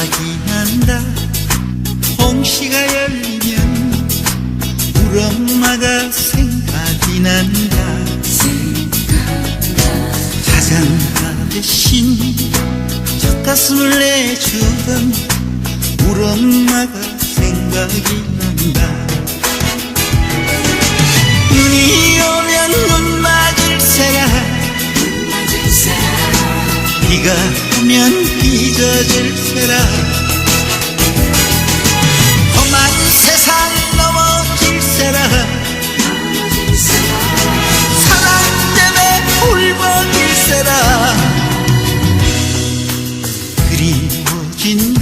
생각이 난다. 홍시가 열리면 우리 엄마가 생각이 난다. 자장가 대신 젖가슴을 내주던 우리 엄마가 생각이 난다. 눈이 오면 눈 맞을세라, 비가 오면 비 젖을세라. 험한 세상 넘어질세라. 사랑 때문에 울먹일세라. 그리워진다.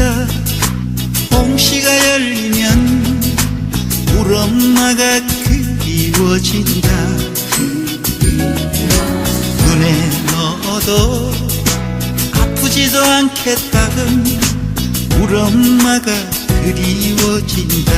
홍시가 열리면 우리 엄마가 그리워진다. 눈에 넣어도 아프지도 않겠다던 우리 엄마가 그리워진다.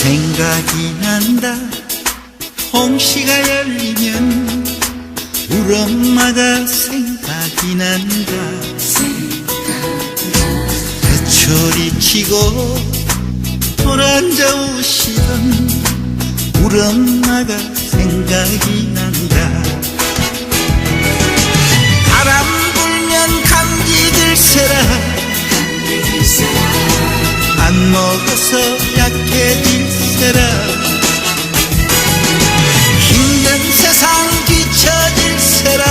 생각이 난다. 홍시가 열리면 우리 엄마가 생각이 난다. 소리치고 돌아앉아 우시던 우리 엄마가 생각이 난다. 바람 불면 감기 들세라. 안 먹어서 약해질세라. 힘든 세상 뒤처질세라.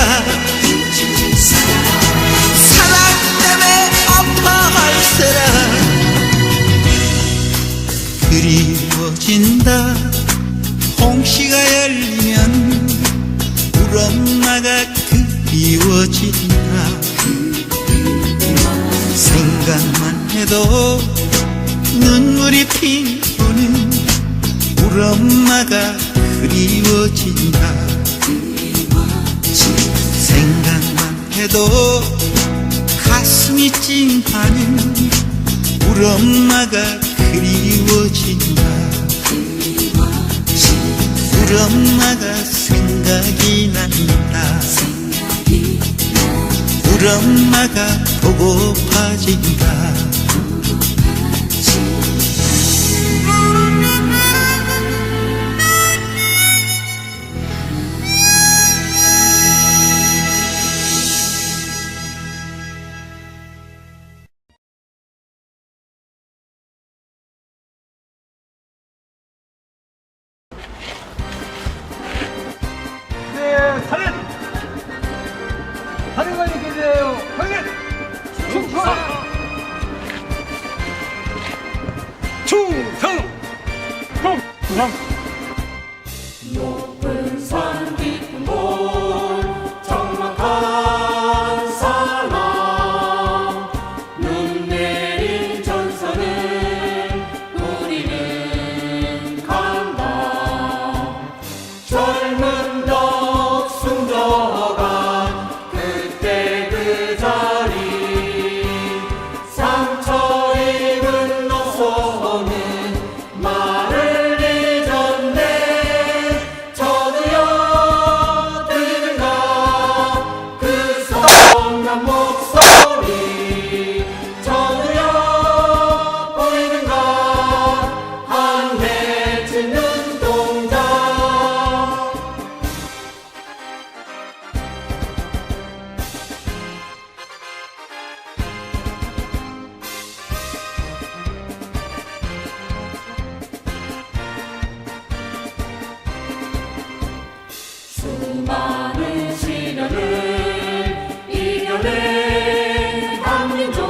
사랑 때문에 아파할세라. 그리워진다. 홍시가 열리면 우리 엄마가 그리워진다. 생각만 해도 눈물이 피우는 우리 엄마가 그리워진다. 생각만 해도 가슴이 찡하는 우리 엄마가 그리워진다. 우리 엄마가 생각이 난다. 우리 엄마가 보고파진다. 사령관이 계세요. 확인! 충성! 충성! 충성! 높은 산 깊은 곳 적막한 사람 눈 내린 전선을 우리는 간다. 젊은 덕 숨져간 그때 그 자리 상처 입은 노소는 말을 잊었네. 저도요 들리는가 그 성난 목소리. 저도요 보이는가 한 해쯤 눈동자. 수많은 시련을 이겨낸 한민족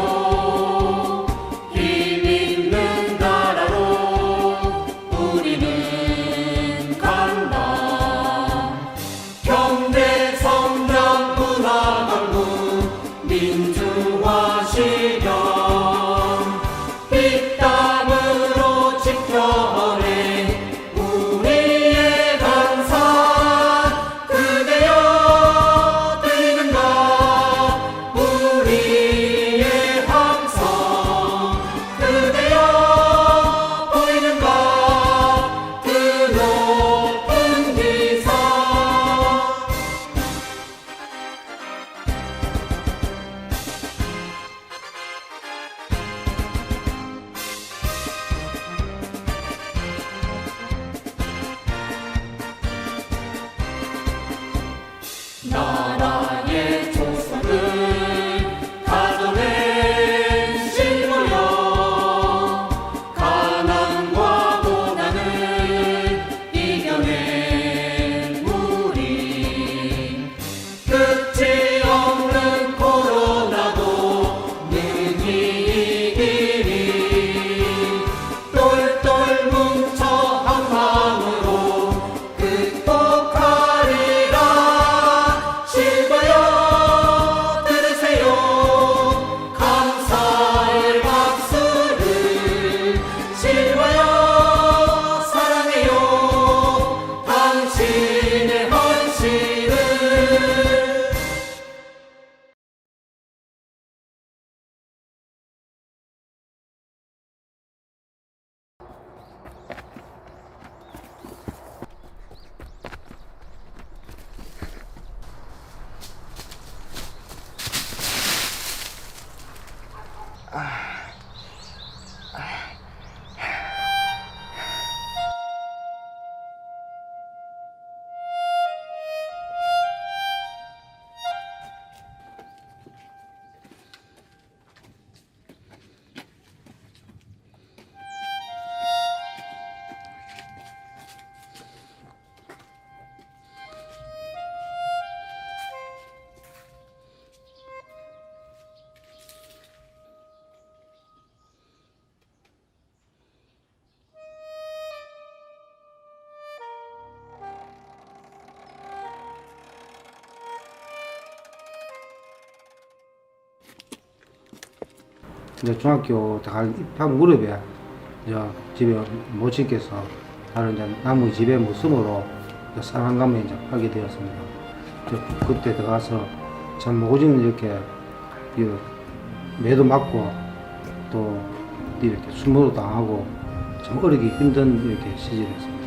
힘있는 나라로 우리는 간다. 경제 성장 문화 강국 민주화 실현 이제 중학교 갈 입학 무렵에 이제 집에 못 지켜서 다른 이제 나무 집에 무씀으로 산란감에 이제 하게 되었습니다. 그때 들어가서 참 오줌 이렇게 매도 맞고 또 이렇게 수모도 당하고 참 어리기 힘든 이렇게 시절이었습니다.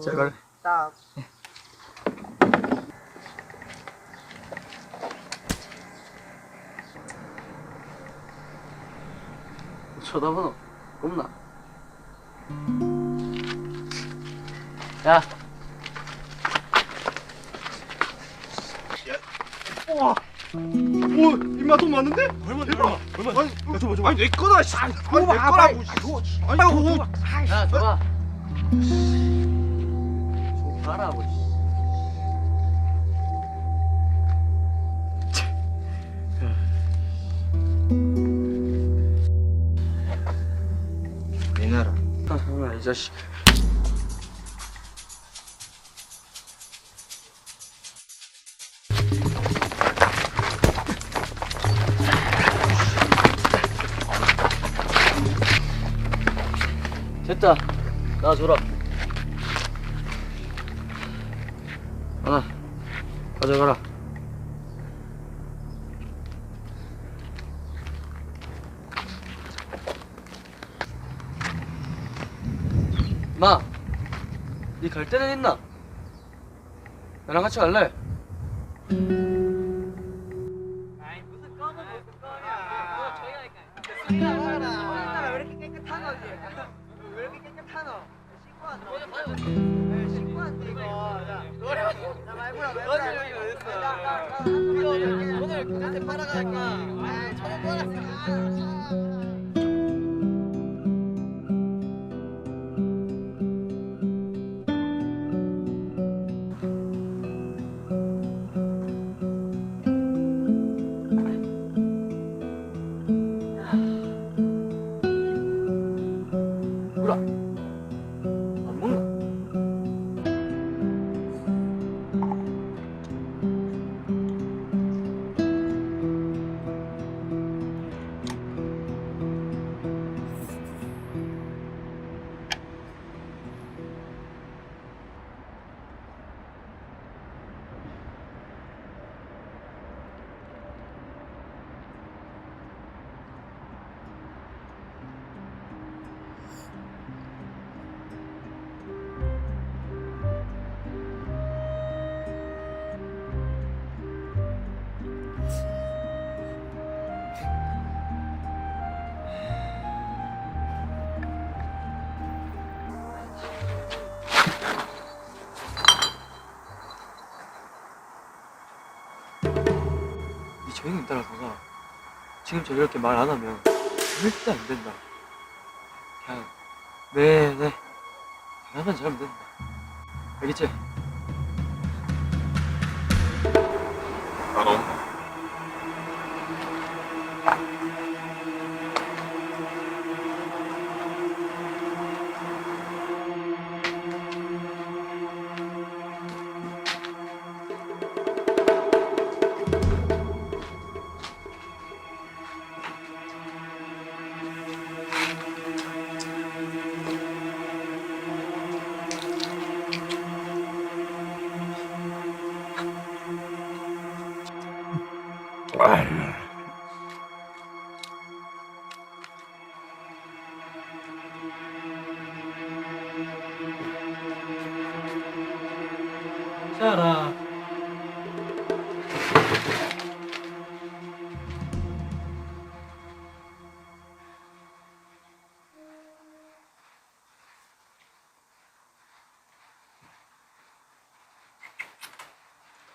제발. 쳐다보노? 겁나? 야! 오, 임마 돈 많은데? 얼마? 아니, 줘봐. 아니, 내 거다. 씨. 아니, 내 거라고. 아니, 야, 줘봐! 줘봐라고, 씨. 내놔라. 이 자식. 됐다. 놔줘라. 하나 가져가라. 마, 니 갈 데는 있나? 나랑 같이 갈래? 아이 무슨 껌은 무슨 껌이야. 저희가 우리나라 왜 이렇게 깨끗하노? 왜 이렇게 깨끗하노? 씻고 왔노? 씻고 왔네 이거. 노래 나 말보라 여기 어딨어? 이거 오늘 나한테 팔아갈까? 아, 천원 벌었어. 안 먹나? 이 조용히 따라가가 지금처럼 이렇게 말 안 하면 절대 안 된다. 그냥 네 잘하면 잘하면 된다. 알겠지? 자라.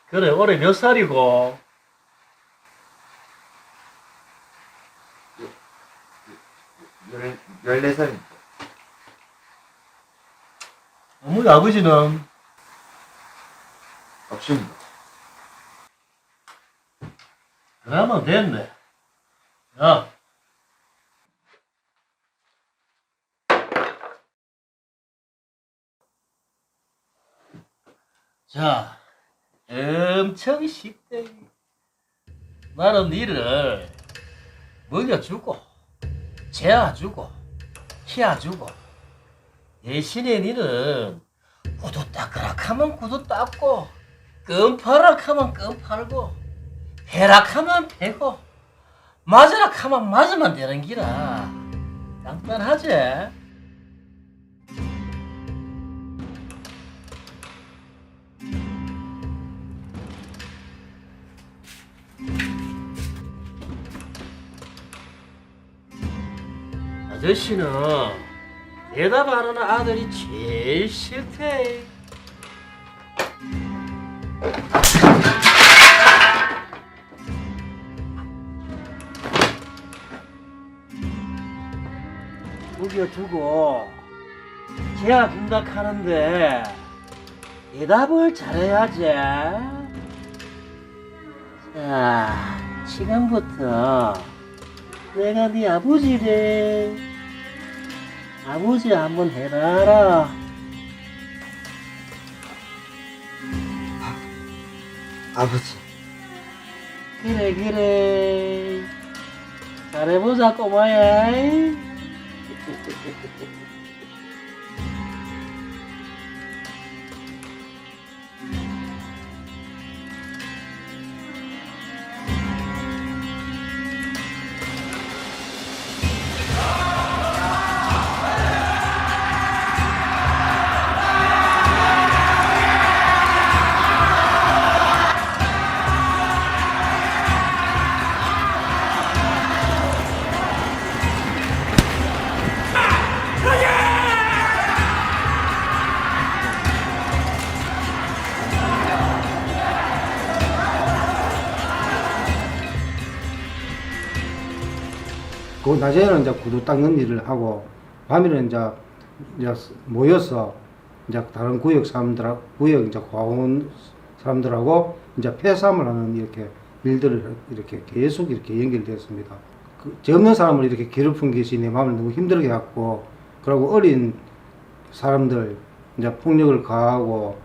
그래, 올해 몇 살이고? 14살입니다. 어머니 아버지는? 없습니다. 그러면 됐네. 야. 자, 엄청 쉽대. 나는 니를 먹여주고, 재워주고, 키워주고, 대신에 니는 구두 닦으락하면 구두 닦고, 끔파락하면 끔팔고, 패락하면 패고, 맞으락하면 맞으면 되는 기라. 간단하지? 아저씨는 대답 안 하는 아들이 제일 싫대. 먹여주고 재워준다 하는데 대답을 잘해야지. 자, 지금부터 내가 네 아버지래. 아버지 한번 해봐라. 아버지. 그래 그래. 잘해보자 꼬마야. 그 낮에는 이제 구두 닦는 일을 하고 밤에는 이제 모여서 이제 다른 구역 사람들하고 구역 이제 과원 사람들하고 이제 폐사을 하는 이렇게 일들을 이렇게 계속 이렇게 연결되었습니다. 그 죄 없는 사람을 이렇게 괴롭힌 것이 내 마음을 너무 힘들게 했고, 그리고 어린 사람들 이제 폭력을 가하고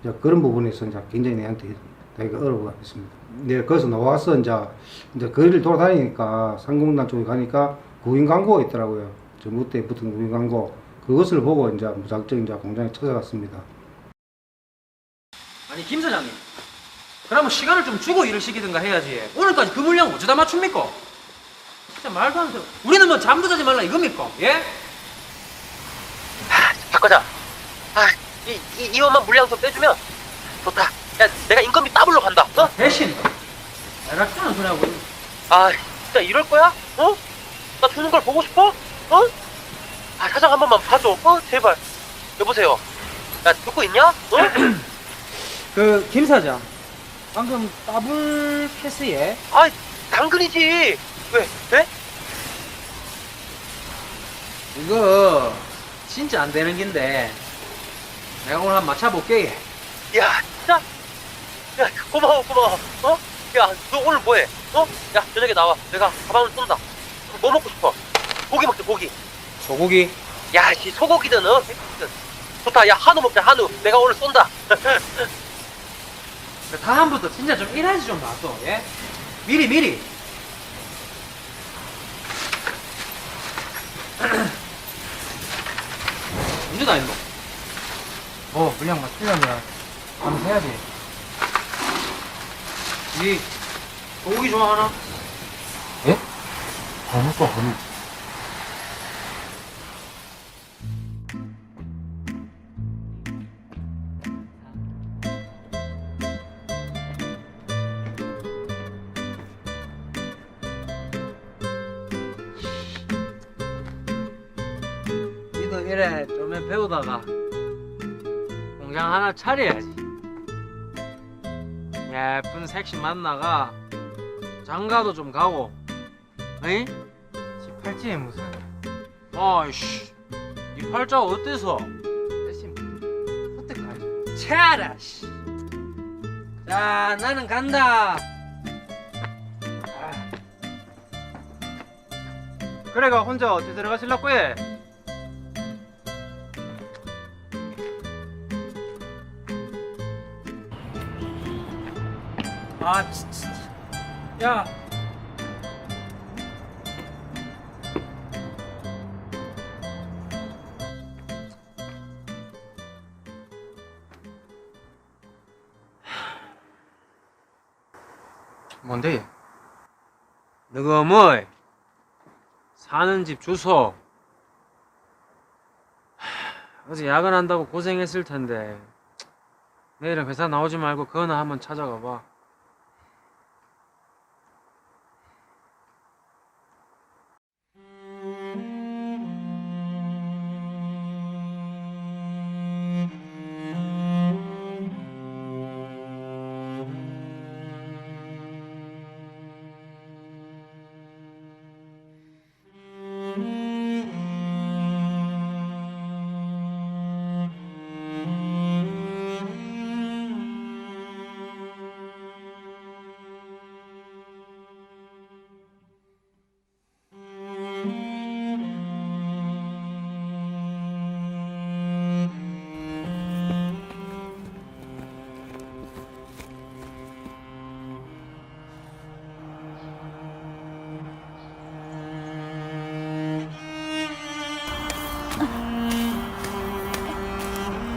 이제 그런 부분에서 이제 굉장히 내한테 되게 어려워가 있습니다. 네, 거기서 나와서 이제 거리를 돌아다니니까 상공단 쪽에 가니까 구인 광고가 있더라고요. 정부 때 붙은 구인 광고. 그것을 보고 이제 무작정 이제 공장에 찾아갔습니다. 아니 김 사장님, 그러면 시간을 좀 주고 일을 시키든가 해야지. 오늘까지 그 물량을 어쩌다 맞춥니까? 진짜 말도 안 돼. 우리는 뭐 잠도 자지 말라 이겁니까? 예? 박 과장, 이 원만 물량 좀 빼주면 좋다. 야, 내가 인건비 더블로 간다. 어? 대신 대략하는 소리 하고. 진짜 이럴 거야? 어? 나 주는 걸 보고 싶어? 어? 사장 한 번만 봐줘. 제발. 여보세요. 야, 듣고 있냐? 어? 그 김 사장, 방금 더블 패스에 당근이지. 왜? 이거 진짜 안 되는 긴데 내가 오늘 한번 맞춰볼게. 야, 진짜. 야, 고마워. 어? 야, 너 오늘 뭐해? 어? 야, 저녁에 나와. 내가 가방을 쏜다. 뭐 먹고 싶어? 고기 먹자, 고기. 소고기. 야, 씨, 소고기든, 돼지든. 좋다. 야, 한우 먹자, 한우. 내가 오늘 쏜다. 다음부터 진짜 좀 일하지 좀 놔둬. 예? 미리. 언제 다 했노? 물량 맞추려면 밤새 해야지. 니 소고기 좋아하나? 예? 한우과 한우. 니도 이래 좀만 배우다가 공장 하나 차려야지. 예쁜 섹시 만나가 장가도 좀 가고. 에이? 집 팔찌에 무슨 아이씨, 이 팔자가 어때서? 대신 선택하지. 차라 씨. 자, 나는 간다. 그래가 혼자 어디 들어가실라고 해? 아, 진짜. 야. 뭔데? 너가 뭐? 사는 집 주소. 어제 야근한다고 고생했을 텐데 내일은 회사 나오지 말고 그거나 한번 찾아가 봐.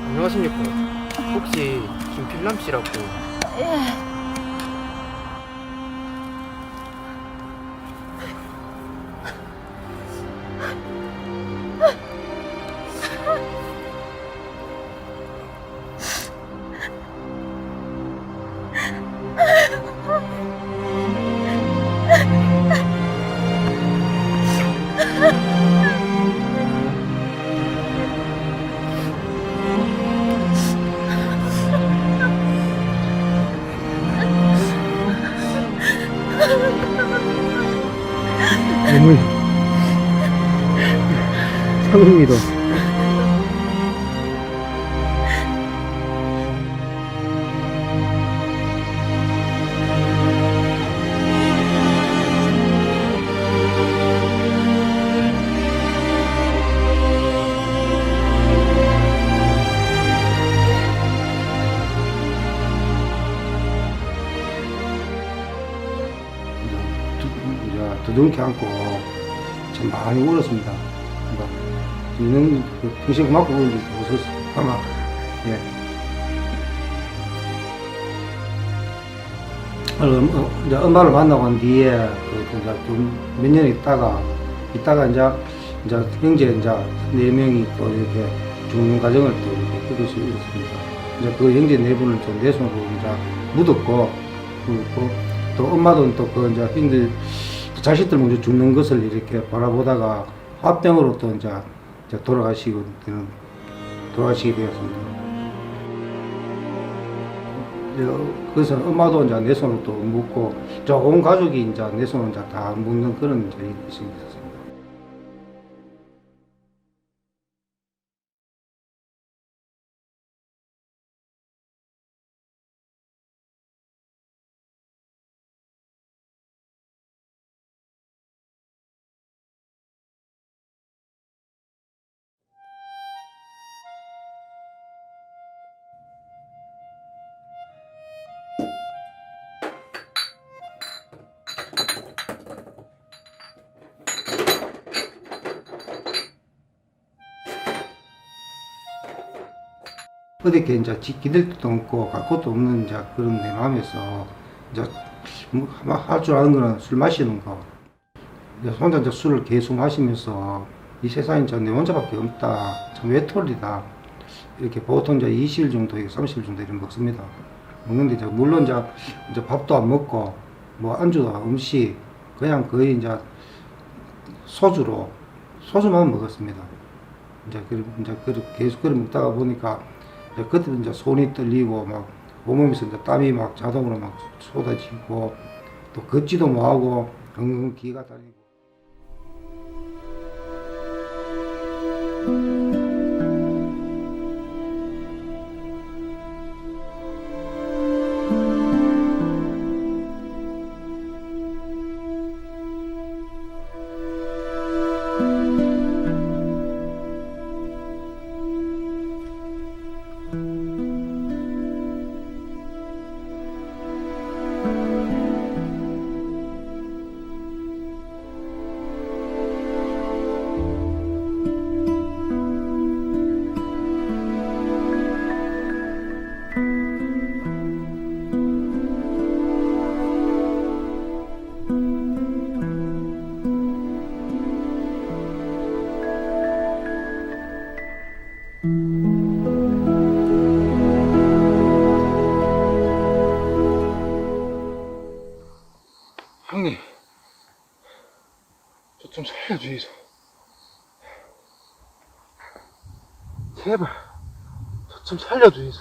안녕하십니까. 혹시 김필람 씨라고? 어머니 상입니다. 두둥켜 안고 참 많이 울었습니다. 그러니까 있는 평생 맞고 울는지 웃었어요. 아마 예. 이제 엄마를 만나고 난 뒤에 몇 년 있다가 이제 형제 이제 4명이 또 이렇게 죽는 과정을 또 이렇게 겪을 수 있었습니다. 이제 그 형제 4분을 좀 내 손으로 이제 묻었고, 그리고 또 엄마도 또 그 이제 형들 자식들 먼저 죽는 것을 이렇게 바라보다가 화병으로 또 이제 돌아가시게 되었습니다. 그래서 엄마도 이제 내 손으로 또 묻고, 온 가족이 이제 내 손으로 이제 다 묻는 그런 이제 일이 있었습니다. 어디게 이제 기댈 데도 없고 갈 곳도 없는 이제 그런 내 마음에서 이제 할 줄 아는 거는 술 마시는 거. 이제 혼자 이제 술을 계속 마시면서 이 세상에 이제 내 혼자밖에 없다. 참 외톨이다. 이렇게 보통 이제 20일 정도, 30일 정도 이렇게 먹습니다. 먹는데 이제 물론 이제 밥도 안 먹고 뭐 안주도 음식 그냥 거의 이제 소주만 먹었습니다. 이제 계속 그렇게 먹다가 보니까 이제 그때 이제 손이 떨리고 막 온몸에서 이제 땀이 막 자동으로 막 쏟아지고 또 걷지도 못하고 엉엉 기가 다니고. 형님, 저 좀 살려주이소. 제발, 저 좀 살려주이소.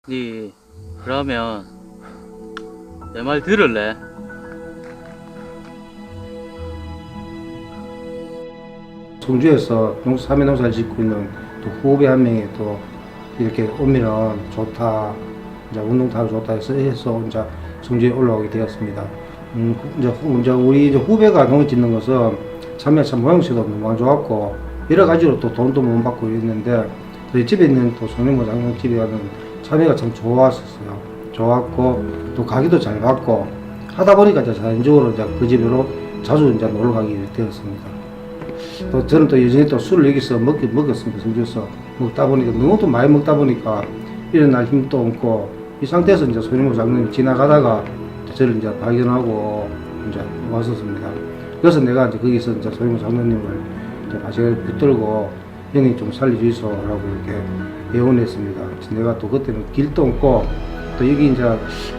니 그러면 내 말 들을래? 성주에서 사면 농사를 짓고 있는 또 후배 한 명이 또 이렇게 오면은 좋다, 이제 운동타로 좋다 해서 이제 성주에 올라오게 되었습니다. 이제 우리 이제 후배가 농을 짓는 것은 참 모양새도 너무 안 좋았고 여러 가지로 또 돈도 못 받고 있는데 저희 집에 있는 또 송영모 장군 집에 가는 참외가 참 좋았었어요. 좋았고 또 가기도 잘 받고 하다 보니까 이제 자연적으로 이제 그 집으로 자주 이제 놀러 가게 되었습니다. 또 저는 또 여전히 또 술을 여기서 먹었습니다. 성주에서 먹다 보니까 너무 또 많이 먹다 보니까 일어날 힘도 없고 이 상태에서 이제 손님모 장로님 지나가다가 저를 이제 발견하고 이제 왔었습니다. 그래서 내가 이제 거기서 이제 손님모 장로님을 이제 마시게 붙들고 형님 좀 살려주소라고 이렇게 애원했습니다. 내가 또 그때는 길도 없고 또 여기 이제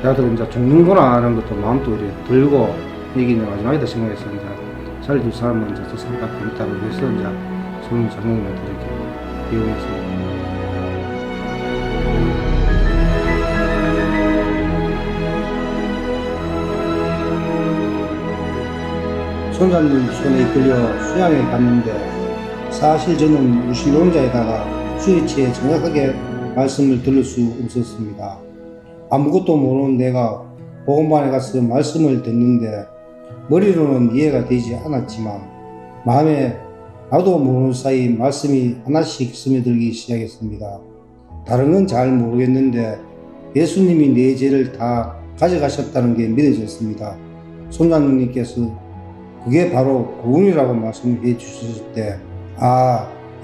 나도 이제 죽는구나 하는 것도 마음도 이렇게 들고 여기 이제 마지막이다 생각해서 이제 살릴 사람은 이제 저 사람밖에 없다고 해서 이제 손님 장로님한테 이렇게 애원했습니다. 손자님 손에 이끌려 수양에 갔는데 사실 저는 무신론자에다가 술에 취해 정확하게 말씀을 들을 수 없었습니다. 아무것도 모르는 내가 복음반에 가서 말씀을 듣는데 머리로는 이해가 되지 않았지만 마음에 나도 모르는 사이 말씀이 하나씩 스며들기 시작했습니다. 다른 건 잘 모르겠는데 예수님이 내 죄를 다 가져가셨다는 게 믿어졌습니다. 손장님께서 그게 바로 구원이라고 말씀해 주셨을 때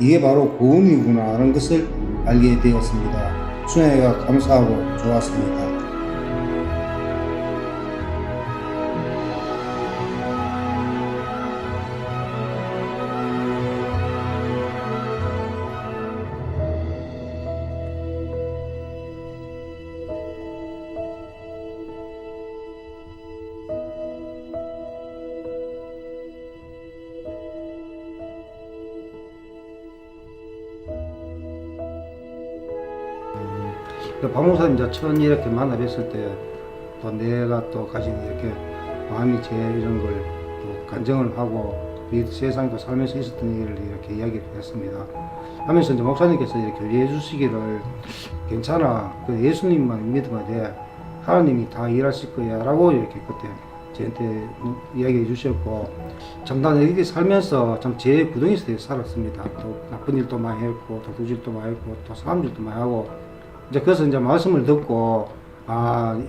이게 바로 구원이구나 하는 것을 알게 되었습니다. 순애가 감사하고 좋았습니다. 박목사 이제 처음 이렇게 만나 뵀을 때 또 내가 또 가진 이렇게 마음이 제 이런 걸 또 간증을 하고 이 세상에 또 살면서 있었던 일을 이렇게 이야기를 했습니다. 하면서 이제 목사님께서 이렇게 교제해 주시기를 괜찮아. 그 예수님만 믿으면 돼. 하나님이 다 일하실 거야. 라고 이렇게 그때 저한테 이야기해 주셨고 참 나는 이렇게 살면서 참 제 구덩이 속에 살았습니다. 또 나쁜 일도 많이 했고 도둑질도 많이 했고 또 사람질도 많이 하고 이제 그래서 이제 말씀을 듣고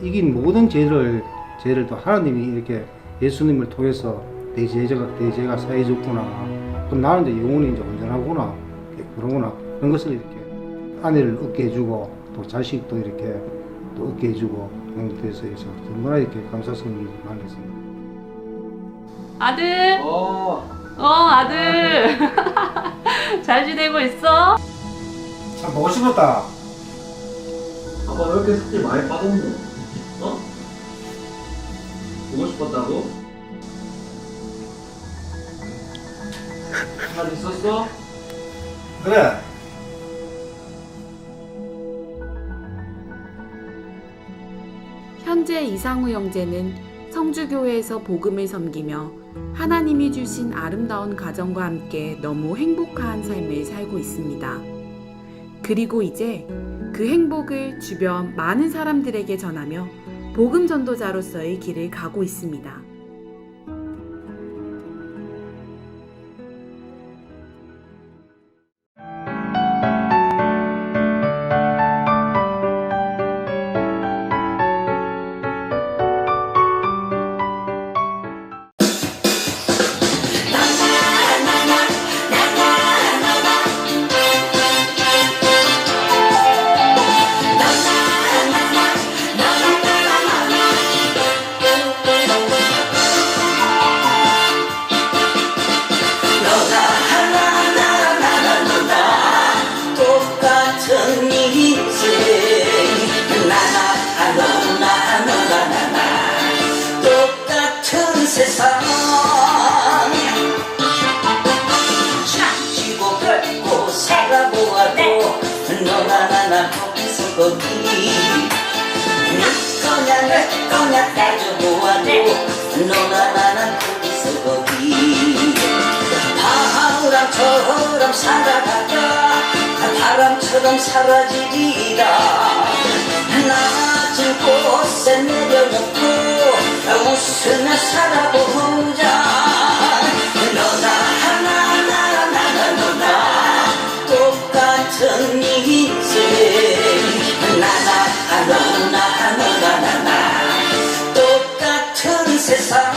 이긴 모든 죄를 또 하나님이 이렇게 예수님을 통해서 내 죄가 사해졌구나. 그럼 나는 이제 영혼이 이제 온전하구나. 그러구나. 그런 것을 이렇게 아내를 얻게 해주고 또 자식도 이렇게 또 얻게 해주고 그런 것에 대해서 얼마나 이렇게 감사성이 많았습니다. 아들. 아들. 잘 지내고 있어? 참 보고 싶었다. 아빠 왜 이렇게 살이 많이 빠졌노? 어? 보고 싶었다고? 잘 있었어? 그래. 현재 이상우 형제는 성주교회에서 복음을 섬기며 하나님이 주신 아름다운 가정과 함께 너무 행복한 삶을 살고 있습니다. 그리고 이제 그 행복을 주변 많은 사람들에게 전하며 복음 전도자로서의 길을 가고 있습니다. 똑같은 인생 똑같은 세상 참지고 밟고 살아보아도 너나 나나 거기서 거기 네 거냐 내 거냐 따져보아도 너나 나나 거기서 거기 바람처럼 살아가다 바람처럼 사라지리라 낮은 곳에 내려놓고 웃으며 살아보자 너나 하나 너나 똑같은 인생 나나 너나 똑같은 세상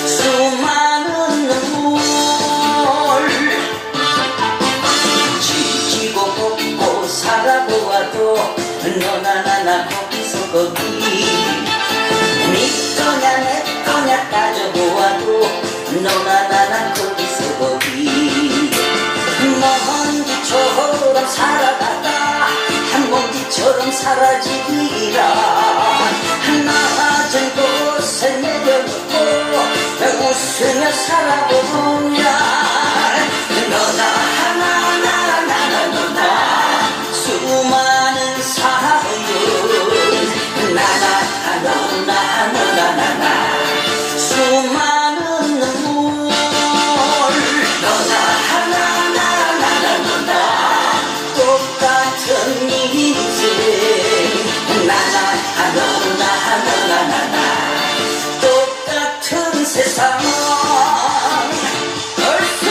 수많은 눈물 지지고 볶고 살아보아도 너나 나나 거기서 거기 네 거냐 내 거냐 따져보아도 너나 나나 거기서 거기 먼지처럼 살아가다 한 먼지처럼 사라지리라 낮은 곳에 내려놓고 웃으며 살아보냐 너나 하나 너나 수많은 사연 나나 너나 수많은 눈물 너나 하나 너나 똑같은 인생 나나 너나 똑같은 세상 얼쑤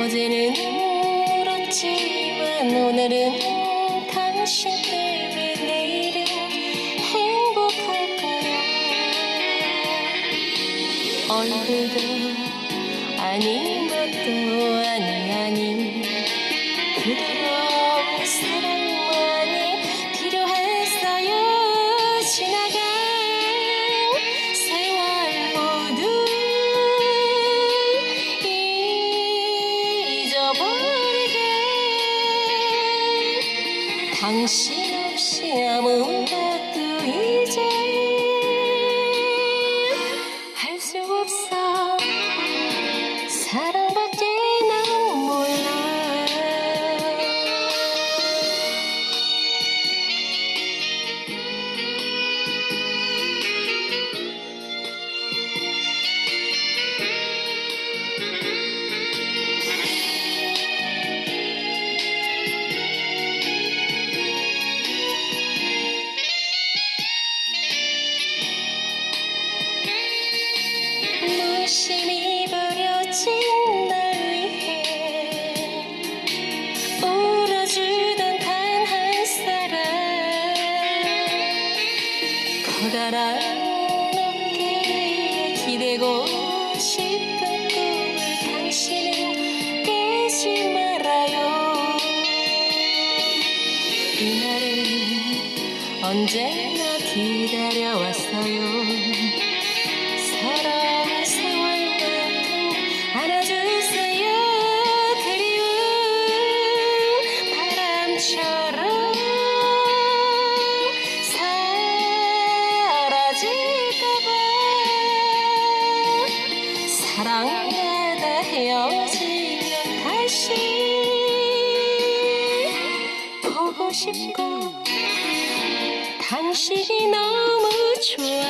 어제는 울었지만 오늘은 당신 때문에 내일은 행복할 거야. 얼굴도 아닌 것도 아니 부드러운 사랑만이 필요했어요. 지나간 세월 모두 잊어버리게. 당신 없이 아무것도 이제 할 수 없어. 사랑밖에 난 몰라. 무심히 버려진 날 위해 울어주던 단 한 사람. 커다란 어깨에 기대고 싶은 꿈을 당신은 깨지 말아요. 그날을 언제나 기다려왔어요. 서러운 세월만큼 안아주세요. 그리운 바람처럼 사라질까봐. 사랑하다 헤어지면 다시 보고 싶고 당신이 너무 좋아.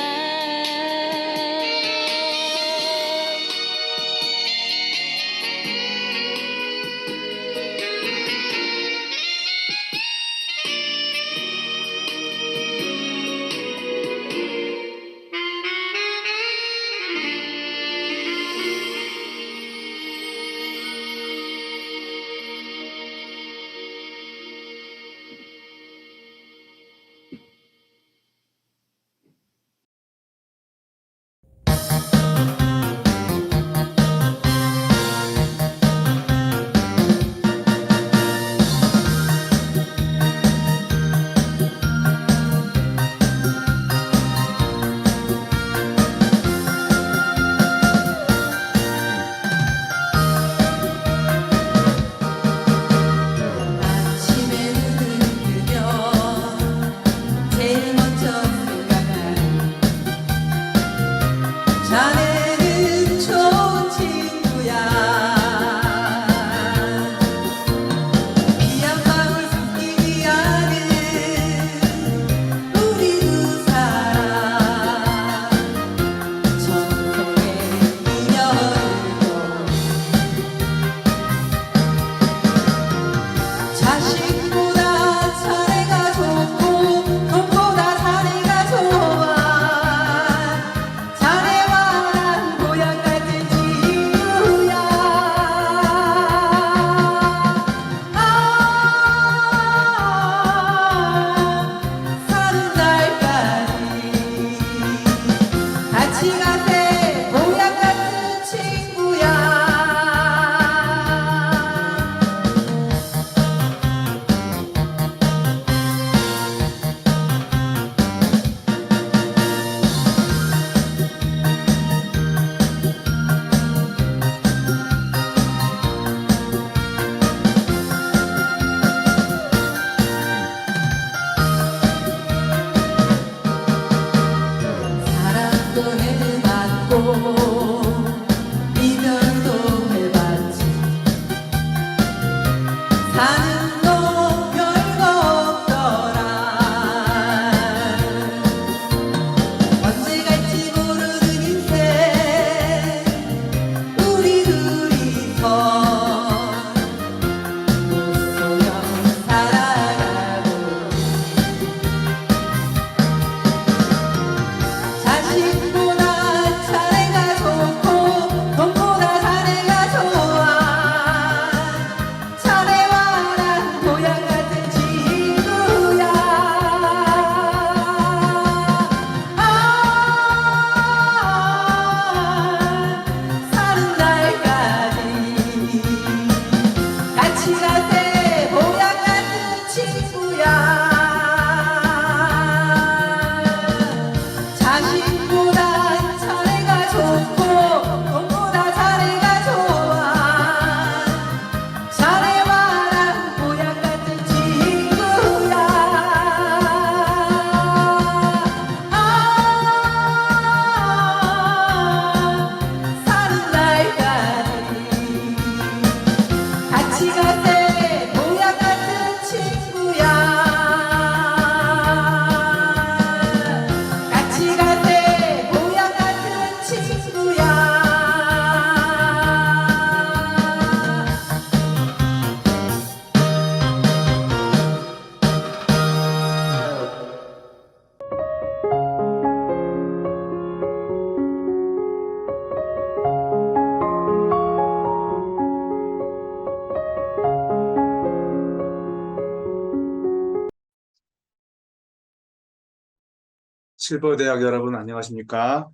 실버대학 여러분 안녕하십니까?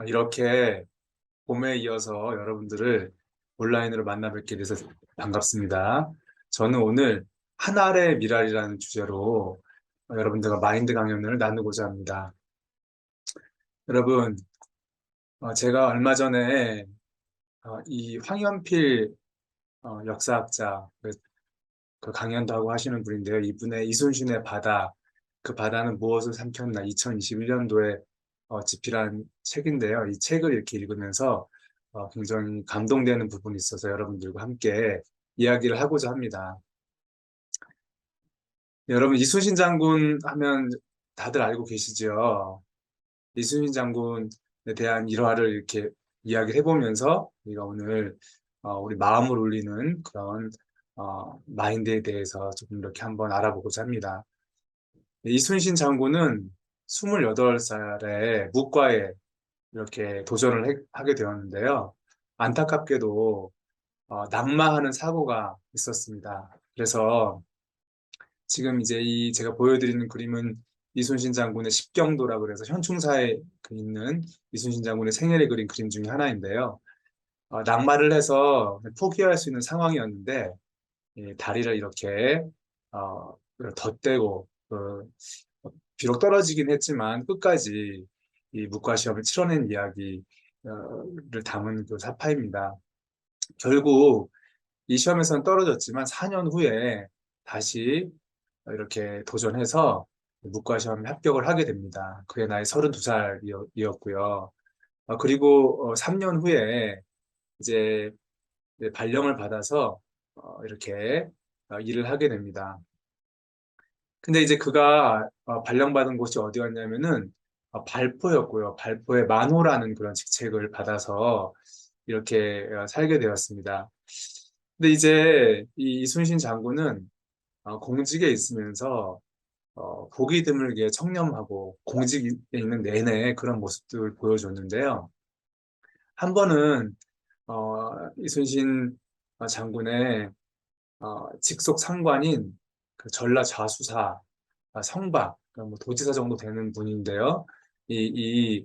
이렇게 봄에 이어서 여러분들을 온라인으로 만나 뵙게 돼서 반갑습니다. 저는 오늘 한 알의 미랄이라는 주제로 여러분들과 마인드 강연을 나누고자 합니다. 여러분, 제가 얼마 전에 이 황현필 역사학자 그 강연도 하고 하시는 분인데요. 이분의 이순신의 바다, 그 바다는 무엇을 삼켰나 2021년도에 집필한 책인데요. 이 책을 이렇게 읽으면서 굉장히 감동되는 부분이 있어서 여러분들과 함께 이야기를 하고자 합니다. 여러분, 이순신 장군 하면 다들 알고 계시죠? 이순신 장군에 대한 일화를 이렇게 이야기를 해보면서 우리가 오늘 우리 마음을 울리는 그런 마인드에 대해서 조금 이렇게 한번 알아보고자 합니다. 이순신 장군은 28살에 묵과에 이렇게 도전을 하게 되었는데요. 안타깝게도 낙마하는 사고가 있었습니다. 그래서 지금 이제 제가 보여드리는 그림은 이순신 장군의 십경도라고 그래서 현충사에 있는 이순신 장군의 생애를 그린 그림 중에 하나인데요. 낙마를 해서 포기할 수 있는 상황이었는데 다리를 이렇게 덧대고 비록 떨어지긴 했지만 끝까지 이 묵과 시험을 치러낸 이야기를 담은 그 사파입니다. 결국 이 시험에서는 떨어졌지만 4년 후에 다시 이렇게 도전해서 묵과 시험에 합격을 하게 됩니다. 그의 나이 32살이었고요. 그리고 3년 후에 이제 발령을 받아서 이렇게 일을 하게 됩니다. 근데 이제 그가 발령받은 곳이 어디였냐면은 발포였고요. 발포의 만호라는 그런 직책을 받아서 이렇게 살게 되었습니다. 근데 이제 이 이순신 장군은 공직에 있으면서 보기 드물게 청렴하고 공직에 있는 내내 그런 모습들을 보여줬는데요. 한 번은 이순신 장군의 직속 상관인 그 전라 좌수사 성박, 뭐 도지사 정도 되는 분인데요. 이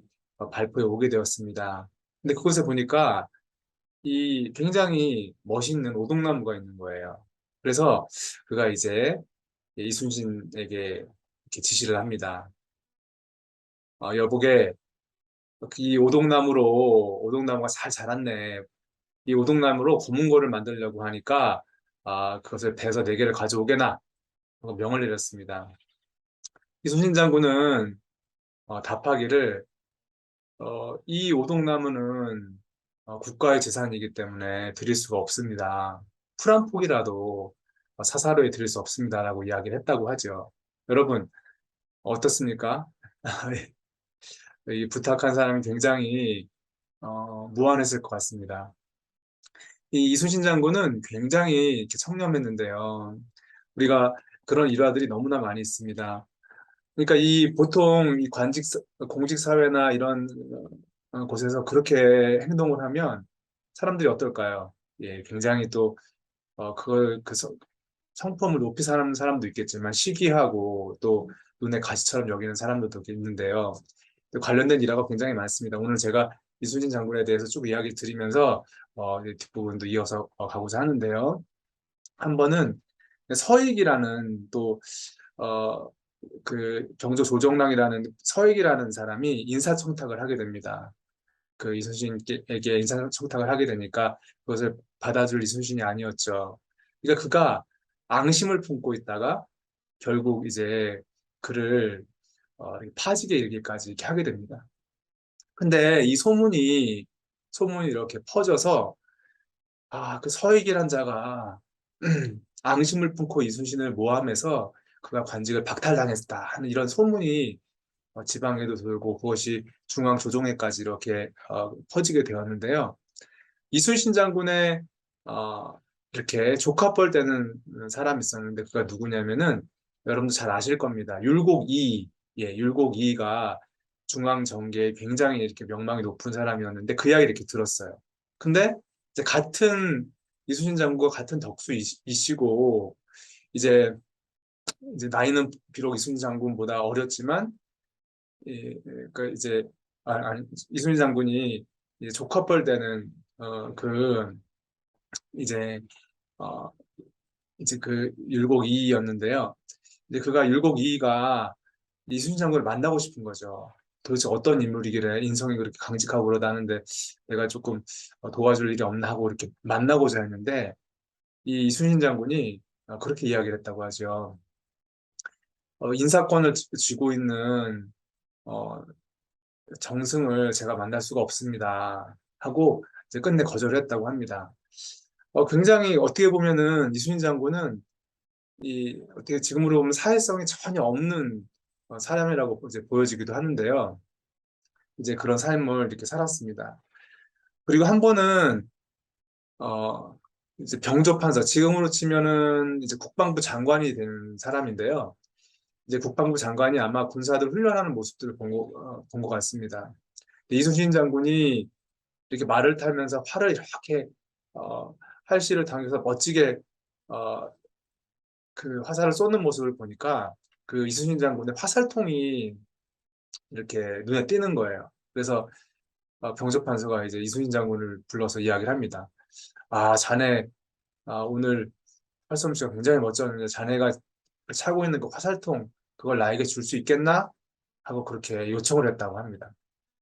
발포에 오게 되었습니다. 근데 그곳에 보니까 이 굉장히 멋있는 오동나무가 있는 거예요. 그래서 그가 이제 이순신에게 이렇게 지시를 합니다. 여보게, 이 오동나무가 잘 자랐네. 이 오동나무로 고문고를 만들려고 하니까 그것을 베서 4개를 가져오게나 명을 내렸습니다. 이순신 장군은 답하기를 이 오동나무는 국가의 재산이기 때문에 드릴 수가 없습니다. 풀 한 폭이라도 사사로이 드릴 수 없습니다라고 이야기를 했다고 하죠. 여러분 어떻습니까? 이 부탁한 사람이 굉장히 무안했을 것 같습니다. 이 이순신 장군은 굉장히 이렇게 청렴했는데요. 우리가 그런 일화들이 너무나 많이 있습니다. 그러니까 보통 이 공직 사회나 이런 곳에서 그렇게 행동을 하면 사람들이 어떨까요? 예, 굉장히 또 그걸 성품을 높이 사는 사람도 있겠지만 시기하고 또 눈에 가시처럼 여기는 사람들도 있는데요. 관련된 일화가 굉장히 많습니다. 오늘 제가 이순신 장군에 대해서 쭉 이야기 드리면서 뒷부분도 이어서 가고자 하는데요. 한 번은 서익이라는 또 그 경조 조정랑이라는 서익이라는 사람이 인사청탁을 하게 됩니다. 그 이순신에게 인사청탁을 하게 되니까 그것을 받아줄 이순신이 아니었죠. 그러니까 그가 앙심을 품고 있다가 결국 이제 그를 파직에 이르기까지 이렇게 하게 됩니다. 근데 이 소문이 이렇게 퍼져서 그 서익이란 자가 앙심을 품고 이순신을 모함해서 그가 관직을 박탈당했다 하는 이런 소문이 지방에도 돌고 그것이 중앙조정에까지 이렇게 퍼지게 되었는데요. 이순신 장군의 이렇게 조카뻘 되는 사람이 있었는데 그가 누구냐면은 여러분도 잘 아실 겁니다. 율곡이, 율곡이가 중앙정계에 굉장히 이렇게 명망이 높은 사람이었는데 그 이야기를 이렇게 들었어요. 근데 이제 같은 이순신 장군과 같은 덕수이시고 이제 이제 나이는 비록 이순신 장군보다 어렸지만 그러니까 이제 이순신 장군이 이제 조카뻘 되는 그 이제 어, 이제 그 율곡이이였는데요. 이제 그가 율곡이이가 이순신 장군을 만나고 싶은 거죠. 도대체 어떤 인물이길래 인성이 그렇게 강직하고 그러다는데 내가 조금 도와줄 일이 없나 하고 이렇게 만나고자 했는데 이 이순신 장군이 그렇게 이야기를 했다고 하죠. 인사권을 쥐고 있는 정승을 제가 만날 수가 없습니다 하고 이제 끝내 거절을 했다고 합니다. 굉장히 어떻게 보면은 이순신 장군은 어떻게 지금으로 보면 사회성이 전혀 없는 사람이라고 이제 보여지기도 하는데요. 이제 그런 삶을 이렇게 살았습니다. 그리고 한 번은 이제 병조판서, 지금으로 치면은 이제 국방부 장관이 되는 사람인데요. 이제 국방부 장관이 아마 군사들 훈련하는 모습들을 본 것 같습니다. 이순신 장군이 이렇게 말을 타면서 활을 이렇게 활시를 당겨서 멋지게 그 화살을 쏘는 모습을 보니까 그 이순신 장군의 화살통이 이렇게 눈에 띄는 거예요. 그래서 병조판서가 이제 이순신 장군을 불러서 이야기를 합니다. 자네 오늘 활솜씨가 굉장히 멋졌는데 자네가 차고 있는 그 화살통 그걸 나에게 줄 수 있겠나? 하고 그렇게 요청을 했다고 합니다.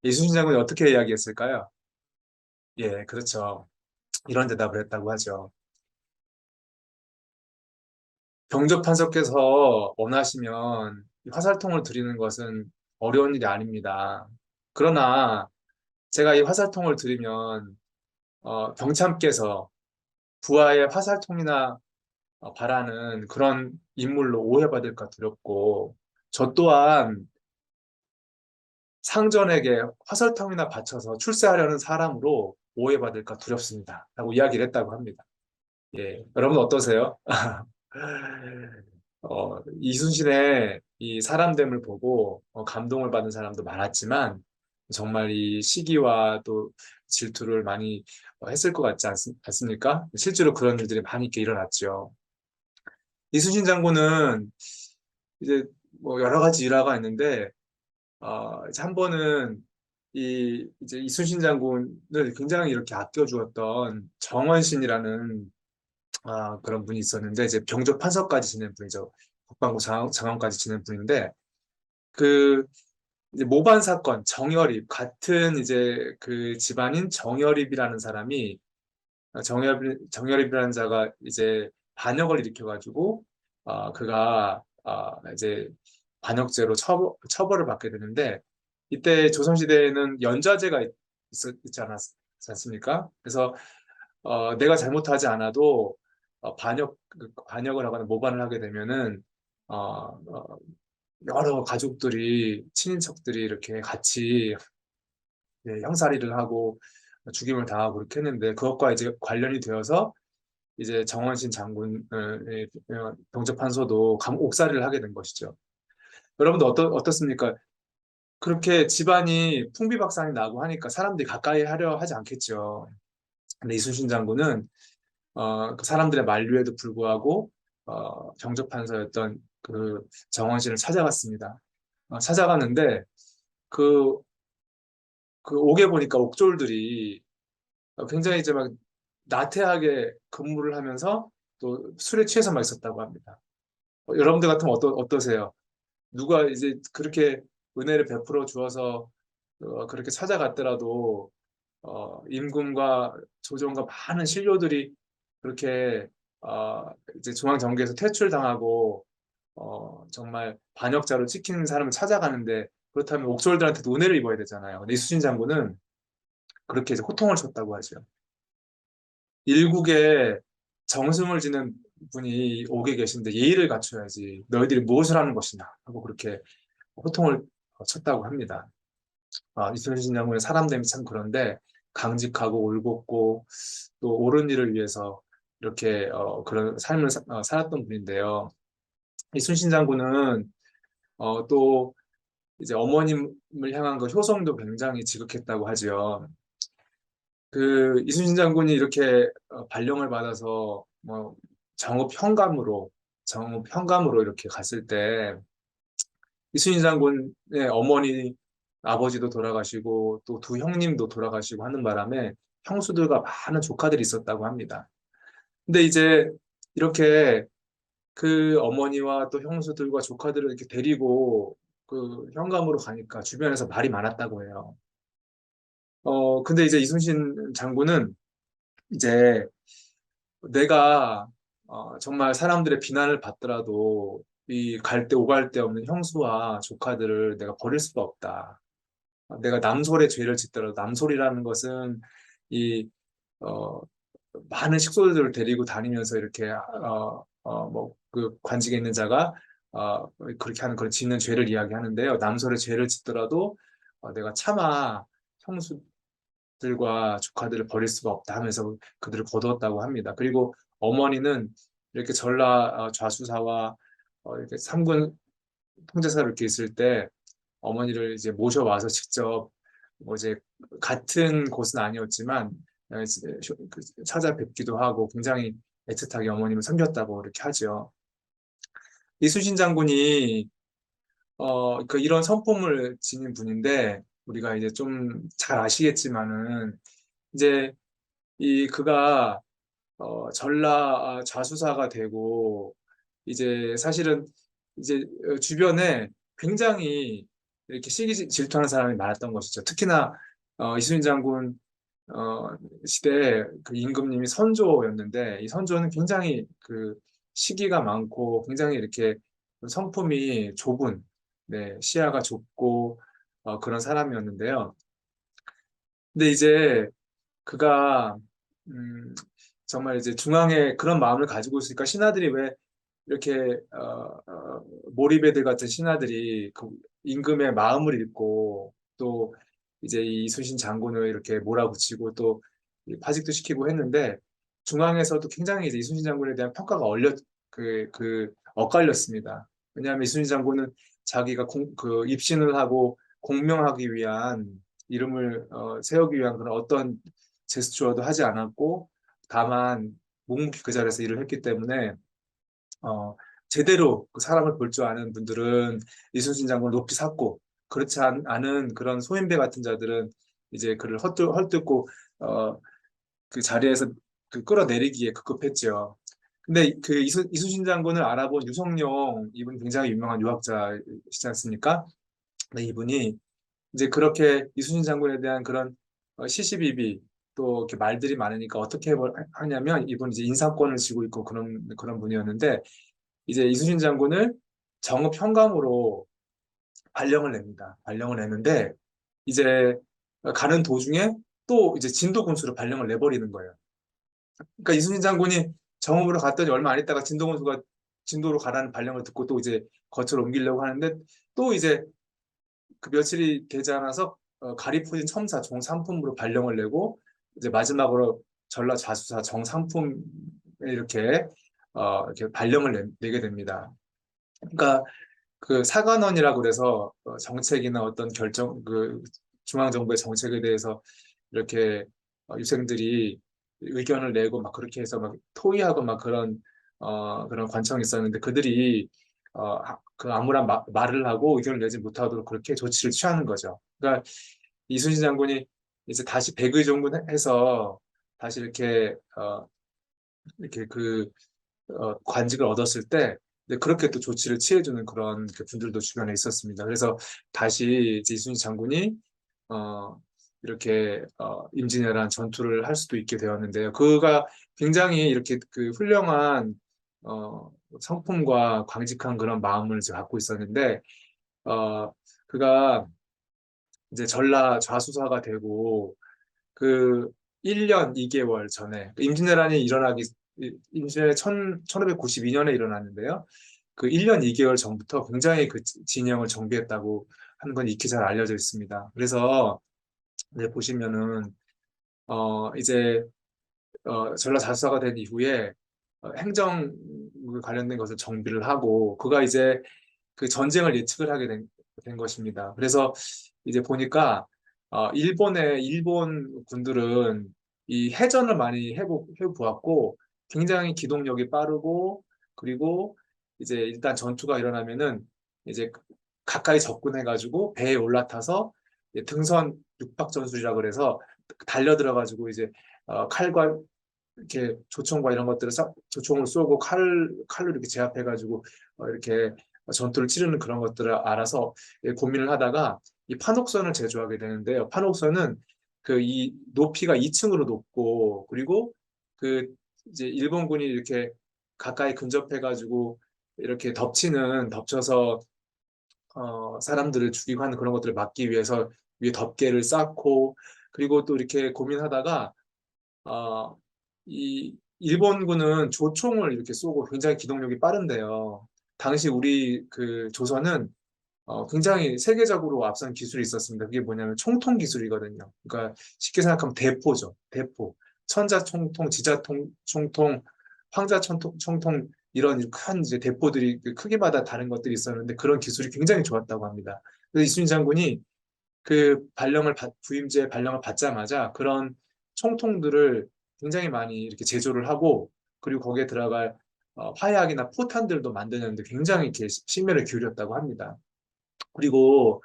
이순신 장군이 어떻게 이야기했을까요? 예, 그렇죠. 이런 대답을 했다고 하죠. 병조판서께서 원하시면 이 화살통을 드리는 것은 어려운 일이 아닙니다. 그러나 제가 이 화살통을 드리면 병참께서 부하의 화살통이나 바라는 그런 인물로 오해받을까 두렵고 저 또한 상전에게 화살통이나 바쳐서 출세하려는 사람으로 오해받을까 두렵습니다 라고 이야기를 했다고 합니다. 예, 여러분 어떠세요? 이순신의 이 사람됨을 보고 감동을 받은 사람도 많았지만 정말 이 시기와 또 질투를 많이 했을 것 같지 않습니까? 실제로 그런 일들이 많이 이렇게 일어났죠. 이순신 장군은 이제 뭐 여러 가지 일화가 있는데 이제 한 번은 이제 이순신 장군을 굉장히 이렇게 아껴주었던 정원신이라는 그런 분이 있었는데 이제 병조 판서까지 지낸 분이죠. 국방부 장관까지 지낸 분인데 그 이제 모반 사건 정여립 같은 이제 그 집안인 정여립이라는 사람이 정여립이라는 자가 이제 반역을 일으켜가지고 그가 이제 반역죄로 처벌을 받게 되는데 이때 조선시대에는 연좌제가 있지 않았습니까? 그래서 내가 잘못하지 않아도 반역을 하거나 모반을 하게 되면은 여러 가족들이 친인척들이 이렇게 같이 형사리를 하고 죽임을 당하고 그렇게 했는데 그것과 이제 관련이 되어서 이제 정원신 장군 병조판서도 옥살이를 하게 된 것이죠. 여러분도 어떻습니까? 그렇게 집안이 풍비박산이 나고 하니까 사람들이 가까이 하려 하지 않겠죠. 근데 이순신 장군은 그 사람들의 만류에도 불구하고 병조판서였던 그 정원신을 찾아갔습니다. 찾아갔는데 그 옥에 보니까 옥졸들이 굉장히 이제 막 나태하게 근무를 하면서 또 술에 취해서 막 있었다고 합니다. 여러분들 같으면 어떠세요? 누가 이제 그렇게 은혜를 베풀어 주어서 그렇게 찾아갔더라도 임금과 조정과 많은 신료들이 그렇게 이제 중앙정계에서 퇴출당하고 정말 반역자로 찍힌 사람을 찾아가는데 그렇다면 옥졸들한테도 은혜를 입어야 되잖아요. 근데 이순신 장군은 그렇게 이제 호통을 쳤다고 하죠. 일국에 정승을 지는 분이 옥에 계신데 예의를 갖춰야지 너희들이 무엇을 하는 것이냐 하고 그렇게 호통을 쳤다고 합니다. 이순신 장군의 사람됨이 참 그런데 강직하고 올곧고 또 옳은 일을 위해서 이렇게 그런 삶을 살았던 분인데요. 이순신 장군은 또 이제 어머님을 향한 그 효성도 굉장히 지극했다고 하죠. 그 이순신 장군이 이렇게 발령을 받아서 뭐 정읍 현감으로 정읍 현감으로 이렇게 갔을 때 이순신 장군의 어머니, 아버지도 돌아가시고 또 두 형님도 돌아가시고 하는 바람에 형수들과 많은 조카들이 있었다고 합니다. 근데 이제 이렇게 그 어머니와 또 형수들과 조카들을 이렇게 데리고 그 현감으로 가니까 주변에서 말이 많았다고 해요. 근데 이제 이순신 장군은 이제 내가 정말 사람들의 비난을 받더라도 이 갈 데 오갈 데 없는 형수와 조카들을 내가 버릴 수가 없다. 내가 남솔의 죄를 짓더라도 남솔이라는 것은 이 많은 식소들을 데리고 다니면서 이렇게 뭐 그 관직에 있는 자가 그렇게 하는 그런 짓는 죄를 이야기하는데요. 남솔의 죄를 짓더라도 내가 차마 형수들과 조카들을 버릴 수가 없다 하면서 그들을 거두었다고 합니다. 그리고 어머니는 이렇게 전라 좌수사와 이렇게 삼군 통제사로 이렇게 있을 때 어머니를 이제 모셔와서 직접 뭐 이제 같은 곳은 아니었지만 찾아뵙기도 하고 굉장히 애틋하게 어머님을 섬겼다고 이렇게 하죠. 이순신 장군이 이런 성품을 지닌 분인데 우리가 이제 좀 잘 아시겠지만은 이제 그가 전라 좌수사가 되고 이제 사실은 이제 주변에 굉장히 이렇게 시기 질투하는 사람이 많았던 것이죠. 특히나 이순신 장군 시대에 그 임금님이 선조였는데 이 선조는 굉장히 그 시기가 많고 굉장히 이렇게 성품이 좁은 시야가 좁고 그런 사람이었는데요. 근데 이제 그가 정말 이제 중앙에 그런 마음을 가지고 있으니까 신하들이 왜 이렇게 몰입애들 같은 신하들이 그 임금의 마음을 읽고 또 이제 이 이순신 장군을 이렇게 몰아붙이고 또 파직도 시키고 했는데 중앙에서도 굉장히 이제 이순신 장군에 대한 평가가 엇갈렸습니다. 왜냐하면 이순신 장군은 자기가 그 입신을 하고 공명하기 위한 이름을 세우기 위한 그런 어떤 제스처도 하지 않았고 다만 묵묵히 그 자리에서 일을 했기 때문에 제대로 그 사람을 볼 줄 아는 분들은 이순신 장군을 높이 샀고 그렇지 않은 그런 소인배 같은 자들은 이제 그를 헐뜯고 그 자리에서 끌어내리기에 급급했죠. 근데 그 이순신 장군을 알아본 유성룡 이분 굉장히 유명한 유학자이시지 않습니까? 네, 이분이 이제 그렇게 이순신 장군에 대한 그런 시시비비 또 이렇게 말들이 많으니까 어떻게 하냐면 이분 이제 인사권을 쥐고 있고 그런 분이었는데 이제 이순신 장군을 정읍 현감으로 발령을 냅니다. 발령을 내는데 이제 가는 도중에 또 이제 진도 군수로 발령을 내버리는 거예요. 그러니까 이순신 장군이 정읍으로 갔더니 얼마 안 있다가 진도 군수가 진도로 가라는 발령을 듣고 또 이제 거처를 옮기려고 하는데 또 이제 그 며칠이 되지 않아서 가리포진 첨사 정삼품으로 발령을 내고 이제 마지막으로 전라 좌수사 정삼품에 이렇게 발령을 내게 됩니다. 그러니까 그 사관원이라고 그래서 정책이나 어떤 결정, 그 중앙정부의 정책에 대해서 이렇게 유생들이 의견을 내고 막 그렇게 해서 막 토의하고 막 그런 관청이 있었는데 그들이 그 아무런 말을 하고 의견을 내지 못하도록 그렇게 조치를 취하는 거죠. 그러니까 이순신 장군이 이제 다시 백의종군해서 다시 이렇게 그 관직을 얻었을 때 그렇게 또 조치를 취해주는 그런 분들도 주변에 있었습니다. 그래서 다시 이제 이순신 장군이 이렇게 임진왜란 전투를 할 수도 있게 되었는데요. 그가 굉장히 이렇게 그 훌륭한 성품과 광직한 그런 마음을 이제 갖고 있었는데 그가 이제 전라 좌수사가 되고 그 1년 2개월 전에 임진왜란이 임진왜란이 1592년에 일어났는데요. 그 1년 2개월 전부터 굉장히 그 진영을 정비했다고 하는 건 익히 잘 알려져 있습니다. 그래서 네, 보시면은 이제 전라 좌수사가 된 이후에 행정 관련된 것을 정비를 하고 그가 이제 그 전쟁을 예측을 하게 된 것입니다. 그래서 이제 보니까 일본 군들은 이 해전을 많이 해보았고 굉장히 기동력이 빠르고 그리고 이제 일단 전투가 일어나면은 이제 가까이 접근해가지고 배에 올라타서 이제 등선 육박전술이라 그래서 달려들어가지고 이제 칼과 이렇게 조총과 이런 것들을 조총을 쏘고 칼로 이렇게 제압해가지고 이렇게 전투를 치르는 그런 것들을 알아서 고민을 하다가 이 판옥선을 제조하게 되는데요. 판옥선은 그 이 높이가 2층으로 높고 그리고 그 이제 일본군이 이렇게 가까이 근접해가지고 이렇게 덮쳐서 사람들을 죽이고 하는 그런 것들을 막기 위해서 위에 덮개를 쌓고 그리고 또 이렇게 고민하다가 이 일본군은 조총을 이렇게 쏘고 굉장히 기동력이 빠른데요. 당시 우리 그 조선은 굉장히 세계적으로 앞선 기술이 있었습니다. 그게 뭐냐면 총통 기술이거든요. 그러니까 쉽게 생각하면 대포죠. 대포. 천자총통, 지자총통, 황자총통 이런 큰 이제 대포들이 그 크기마다 다른 것들이 있었는데 그런 기술이 굉장히 좋았다고 합니다. 그래서 이순신 장군이 그 부임제 발령을 받자마자 그런 총통들을 굉장히 많이 이렇게 제조를 하고 그리고 거기에 들어갈 화약이나 포탄들도 만드는데 굉장히 이렇게 심혈을 기울였다고 합니다. 그리고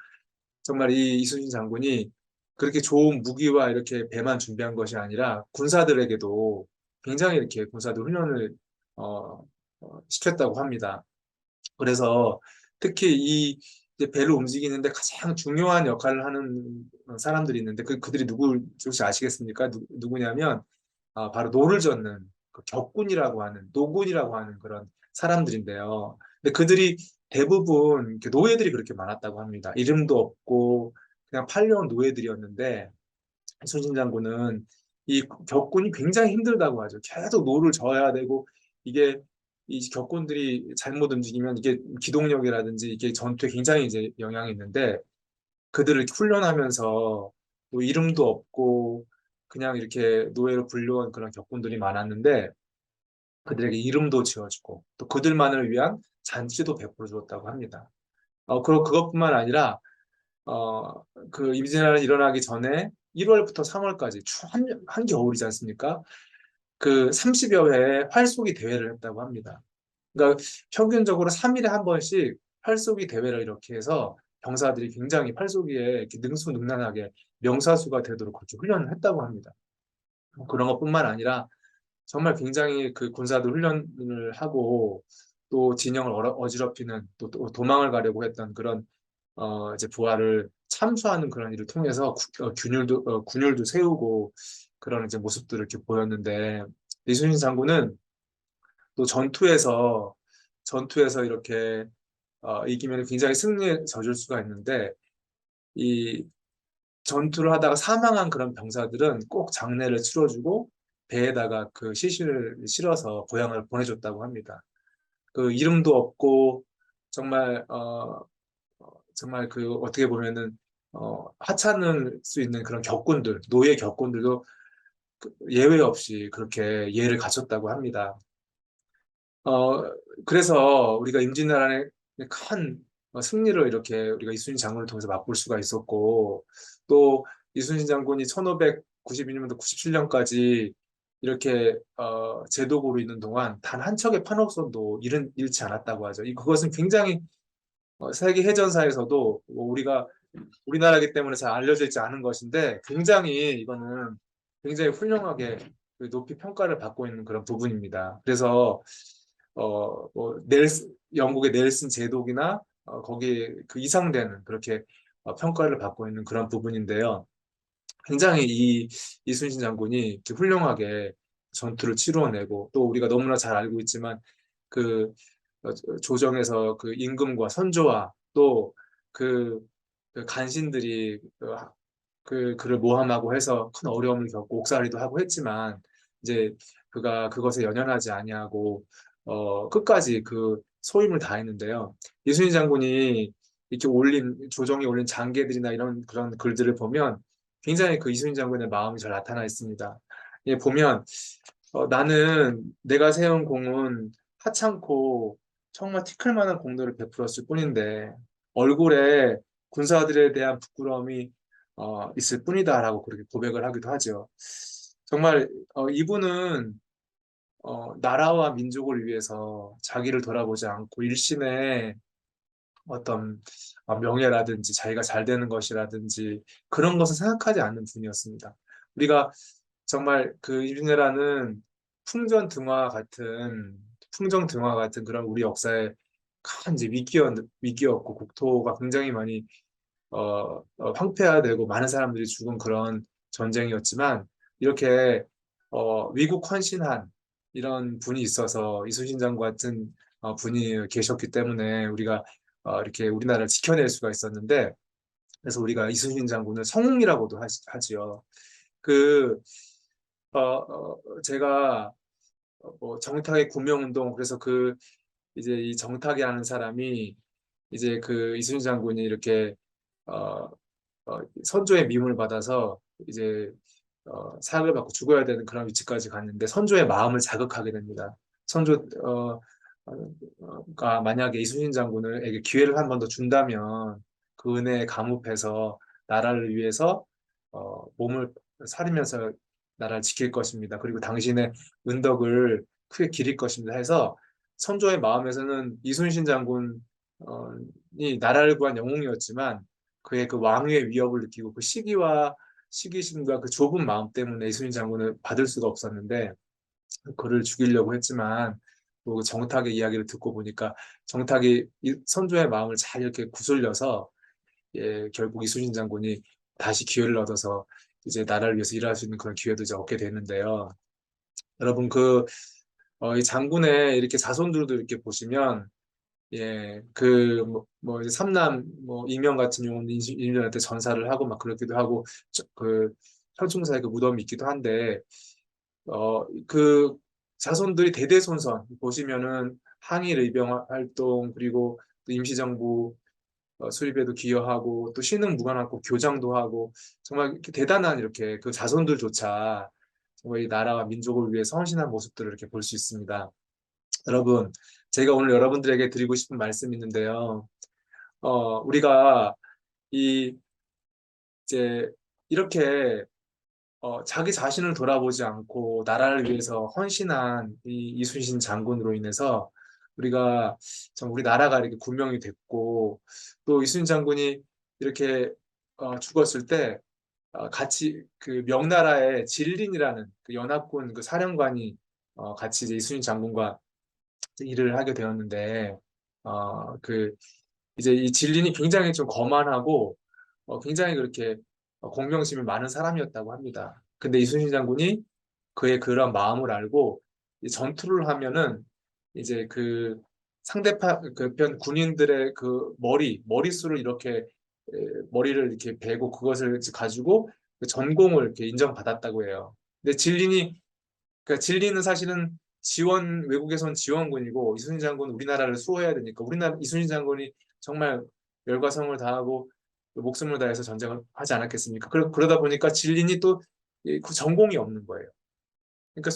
정말 이 이순신 장군이 그렇게 좋은 무기와 이렇게 배만 준비한 것이 아니라 군사들에게도 굉장히 이렇게 군사들 훈련을 시켰다고 합니다. 그래서 특히 이 이제 배를 움직이는데 가장 중요한 역할을 하는 사람들이 있는데 그들이 누구지 혹시 아시겠습니까? 누구냐면 바로 노를 젓는 그 격군이라고 하는 노군이라고 하는 그런 사람들인데요. 근데 그들이 대부분 이렇게 노예들이 그렇게 많았다고 합니다. 이름도 없고 그냥 팔려온 노예들이었는데 이순신 장군은 이 격군이 굉장히 힘들다고 하죠. 계속 노를 져야 되고 이게 이 격군들이 잘못 움직이면 이게 기동력이라든지 이게 전투에 굉장히 이제 영향이 있는데 그들을 훈련하면서 뭐 이름도 없고 그냥 이렇게 노예로 불려온 그런 격군들이 많았는데 그들에게 이름도 지어주고 또 그들만을 위한 잔치도 베풀어 주었다고 합니다. 그리고 그것뿐만 아니라 그 임진왜란이 일어나기 전에 1월부터 3월까지 한겨울이지 않습니까? 그 30여 회의 활쏘기 대회를 했다고 합니다. 그러니까 평균적으로 3일에 한 번씩 활쏘기 대회를 이렇게 해서 병사들이 굉장히 활쏘기에 이렇게 능수능란하게 명사수가 되도록 그렇게 훈련을 했다고 합니다. 그런 것뿐만 아니라 정말 굉장히 그 군사들 훈련을 하고 또 진영을 어지럽히는 또 도망을 가려고 했던 그런 이제 부하를 참수하는 그런 일을 통해서 군율도 세우고 그런 이제 모습들을 이렇게 보였는데 이순신 장군은 또 전투에서 이렇게 이기면 굉장히 승리에 젖을 수가 있는데 이 전투를 하다가 사망한 그런 병사들은 꼭 장례를 치러주고 배에다가 그 시신을 실어서 고향을 보내줬다고 합니다. 그 이름도 없고 정말 정말 그 어떻게 보면은 하찮을 수 있는 그런 격군들, 노예 격군들도 예외 없이 그렇게 예를 갖췄다고 합니다. 그래서 우리가 임진왜란의 큰 승리를 이렇게 우리가 이순신 장군을 통해서 맛볼 수가 있었고 또 이순신 장군이 1592년부터 97년까지 이렇게 제독으로 있는 동안 단 한 척의 판옥선도 잃지 않았다고 하죠. 그것은 굉장히 세계 해전사에서도 우리나라이기 때문에 잘 알려져 있지 않은 것인데 이거는 굉장히 훌륭하게 높이 평가를 받고 있는 그런 부분입니다. 그래서 영국의 넬슨 제독이나 거기에 그 이상되는 그렇게 평가를 받고 있는 그런 부분인데요. 굉장히 이 이순신 장군이 이렇게 훌륭하게 전투를 치루어내고 또 우리가 너무나 잘 알고 있지만 그 조정에서 그 임금과 선조와 또 그 간신들이 그를 모함하고 해서 큰 어려움을 겪고 옥살이도 하고 했지만 이제 그가 그것에 연연하지 아니하고 끝까지 그 소임을 다했는데요. 이순신 장군이 이렇게 조정에 올린 장계들이나 이런 그런 글들을 보면 굉장히 그 이순신 장군의 마음이 잘 나타나 있습니다. 보면 나는 내가 세운 공은 하찮고 정말 티끌만한 공로를 베풀었을 뿐인데 얼굴에 군사들에 대한 부끄러움이 있을 뿐이다라고 그렇게 고백을 하기도 하죠. 정말 이분은 나라와 민족을 위해서 자기를 돌아보지 않고 일심에 어떤 명예라든지 자기가 잘 되는 것이라든지 그런 것을 생각하지 않는 분이었습니다. 우리가 정말 그 이순애라는 풍정등화 같은 그런 우리 역사의 큰 이제 위기였고 국토가 굉장히 많이 황폐화되고 많은 사람들이 죽은 그런 전쟁이었지만 이렇게 위국 헌신한 이런 분이 있어서 이순신 장군 같은 분이 계셨기 때문에 우리가 이렇게 우리나라를 지켜낼 수가 있었는데 그래서 우리가 이순신 장군을 성웅이라고도 하지요. 그 제가 뭐 정탁의 구명운동 그래서 그 이제 이 정탁이라는 사람이 이제 그 이순신 장군이 이렇게 선조의 미움을 받아서 이제 사학을 받고 죽어야 되는 그런 위치까지 갔는데 선조의 마음을 자극하게 됩니다. 선조가 만약에 이순신 장군에게 기회를 한 번 더 준다면 그 은혜에 감업해서 나라를 위해서 몸을 사리면서 나라를 지킬 것입니다. 그리고 당신의 은덕을 크게 기릴 것입니다. 해서 선조의 마음에서는 이순신 장군이 나라를 구한 영웅이었지만 그의 그 왕위의 위협을 느끼고 그 시기심과 그 좁은 마음 때문에 이순신 장군을 받을 수가 없었는데 그를 죽이려고 했지만 또 정탁의 이야기를 듣고 보니까 정탁이 선조의 마음을 잘 이렇게 구슬려서 결국 이순신 장군이 다시 기회를 얻어서 이제 나라를 위해서 일할 수 있는 그런 기회도 이제 얻게 되는데요. 여러분 이 장군의 이렇게 자손들도 이렇게 보시면 이제 삼남 이명 같은 경우는 이순신한테 전사를 하고 막 그렇기도 하고 그 현충사에 그 무덤이 있기도 한데 그 자손들이 대대손손 보시면은 항일 의병 활동 그리고 또 임시정부 수립에도 기여하고 또 신흥무관학교 교장도 하고 정말 이렇게 대단한 이렇게 그 자손들조차 정말 이 나라와 민족을 위해 헌신한 모습들을 이렇게 볼 수 있습니다. 여러분, 제가 오늘 여러분들에게 드리고 싶은 말씀이 있는데요. 우리가 이제 이렇게 자기 자신을 돌아보지 않고 나라를 위해서 헌신한 이 이순신 장군으로 인해서 우리가 우리 나라가 이렇게 군명이 됐고 또 이순신 장군이 이렇게 죽었을 때 같이 그 명나라의 진린이라는 그 연합군 그 사령관이 같이 이제 이순신 장군과 일을 하게 되었는데 이제 이 진린이 굉장히 좀 거만하고 굉장히 그렇게 공명심이 많은 사람이었다고 합니다. 근데 이순신 장군이 그의 그런 마음을 알고 전투를 하면은 이제 그 상대편 그편 군인들의 그 머릿수를 이렇게 머리를 이렇게 베고 그것을 가지고 그 전공을 이렇게 인정받았다고 해요. 근데 그러니까 진리는 사실은 외국에선 지원군이고 이순신 장군은 우리나라를 수호해야 되니까 이순신 장군이 정말 열과 성을 다하고 목숨을 다해서 전쟁을 하지 않았겠습니까? 그러다 보니까 진린이 또 그 전공이 없는 거예요. 그러니까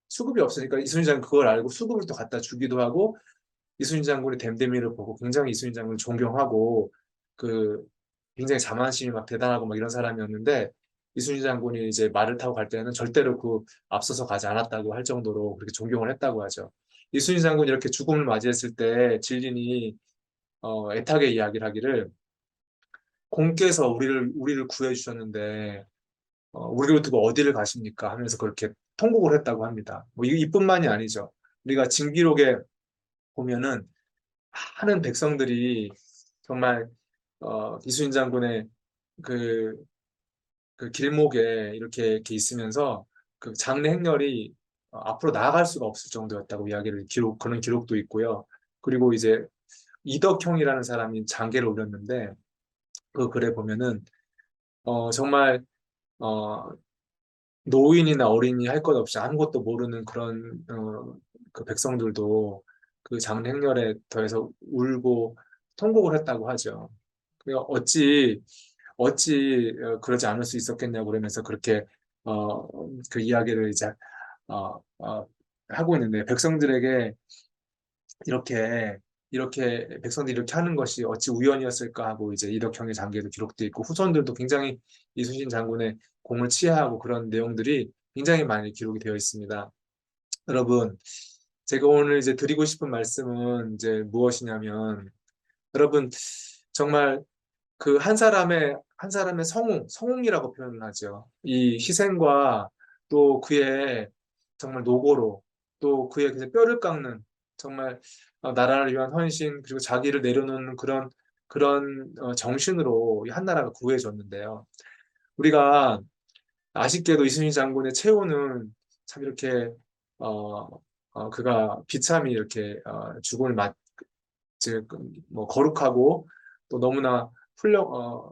수급이 없으니까 이순신 장군 그걸 알고 수급을 또 갖다 주기도 하고 이순신 장군의 댐댐이를 보고 굉장히 이순신 장군을 존경하고 굉장히 자만심이 막 대단하고 막 이런 사람이었는데 이순신 장군이 이제 말을 타고 갈 때는 절대로 앞서서 가지 않았다고 할 정도로 그렇게 존경을 했다고 하죠. 이순신 장군이 이렇게 죽음을 맞이했을 때 진린이 애타게 이야기를 하기를 공께서 우리를 구해 주셨는데 우리를 두고 어디를 가십니까? 하면서 그렇게 통곡을 했다고 합니다. 이뿐만이 아니죠. 우리가 징기록에 보면은 많은 백성들이 정말 이순신 장군의 그 길목에 이렇게 있으면서 그 장례 행렬이 앞으로 나아갈 수가 없을 정도였다고 그런 기록도 있고요. 그리고 이제 이덕형이라는 사람이 장계를 올렸는데 그 글에 보면은 정말 노인이나 어린이 할 것 없이 아무것도 모르는 그런 그 백성들도 그 장례 행렬에 더해서 울고 통곡을 했다고 하죠. 그러니까 어찌 그러지 않을 수 있었겠냐고 그러면서 그렇게 그 이야기를 이제 하고 있는데 백성들에게 이렇게 백성들이 이렇게 하는 것이 어찌 우연이었을까 하고 이제 이덕형의 장기에도 기록돼 있고 후손들도 굉장히 이순신 장군의 공을 치하하고 그런 내용들이 굉장히 많이 기록이 되어 있습니다. 여러분, 제가 오늘 이제 드리고 싶은 말씀은 이제 무엇이냐면, 여러분, 정말 그 한 사람의 성웅이라고 표현을 하죠. 이 희생과 또 그의 정말 노고로 또 그의 그 뼈를 깎는 정말 나라를 위한 헌신 그리고 자기를 내려놓는 그런 정신으로 이 한나라가 구해졌는데요. 우리가 아쉽게도 이순신 장군의 최후는 참 이렇게 어, 그가 비참히 이렇게 죽음을 즉, 뭐 거룩하고 또 너무나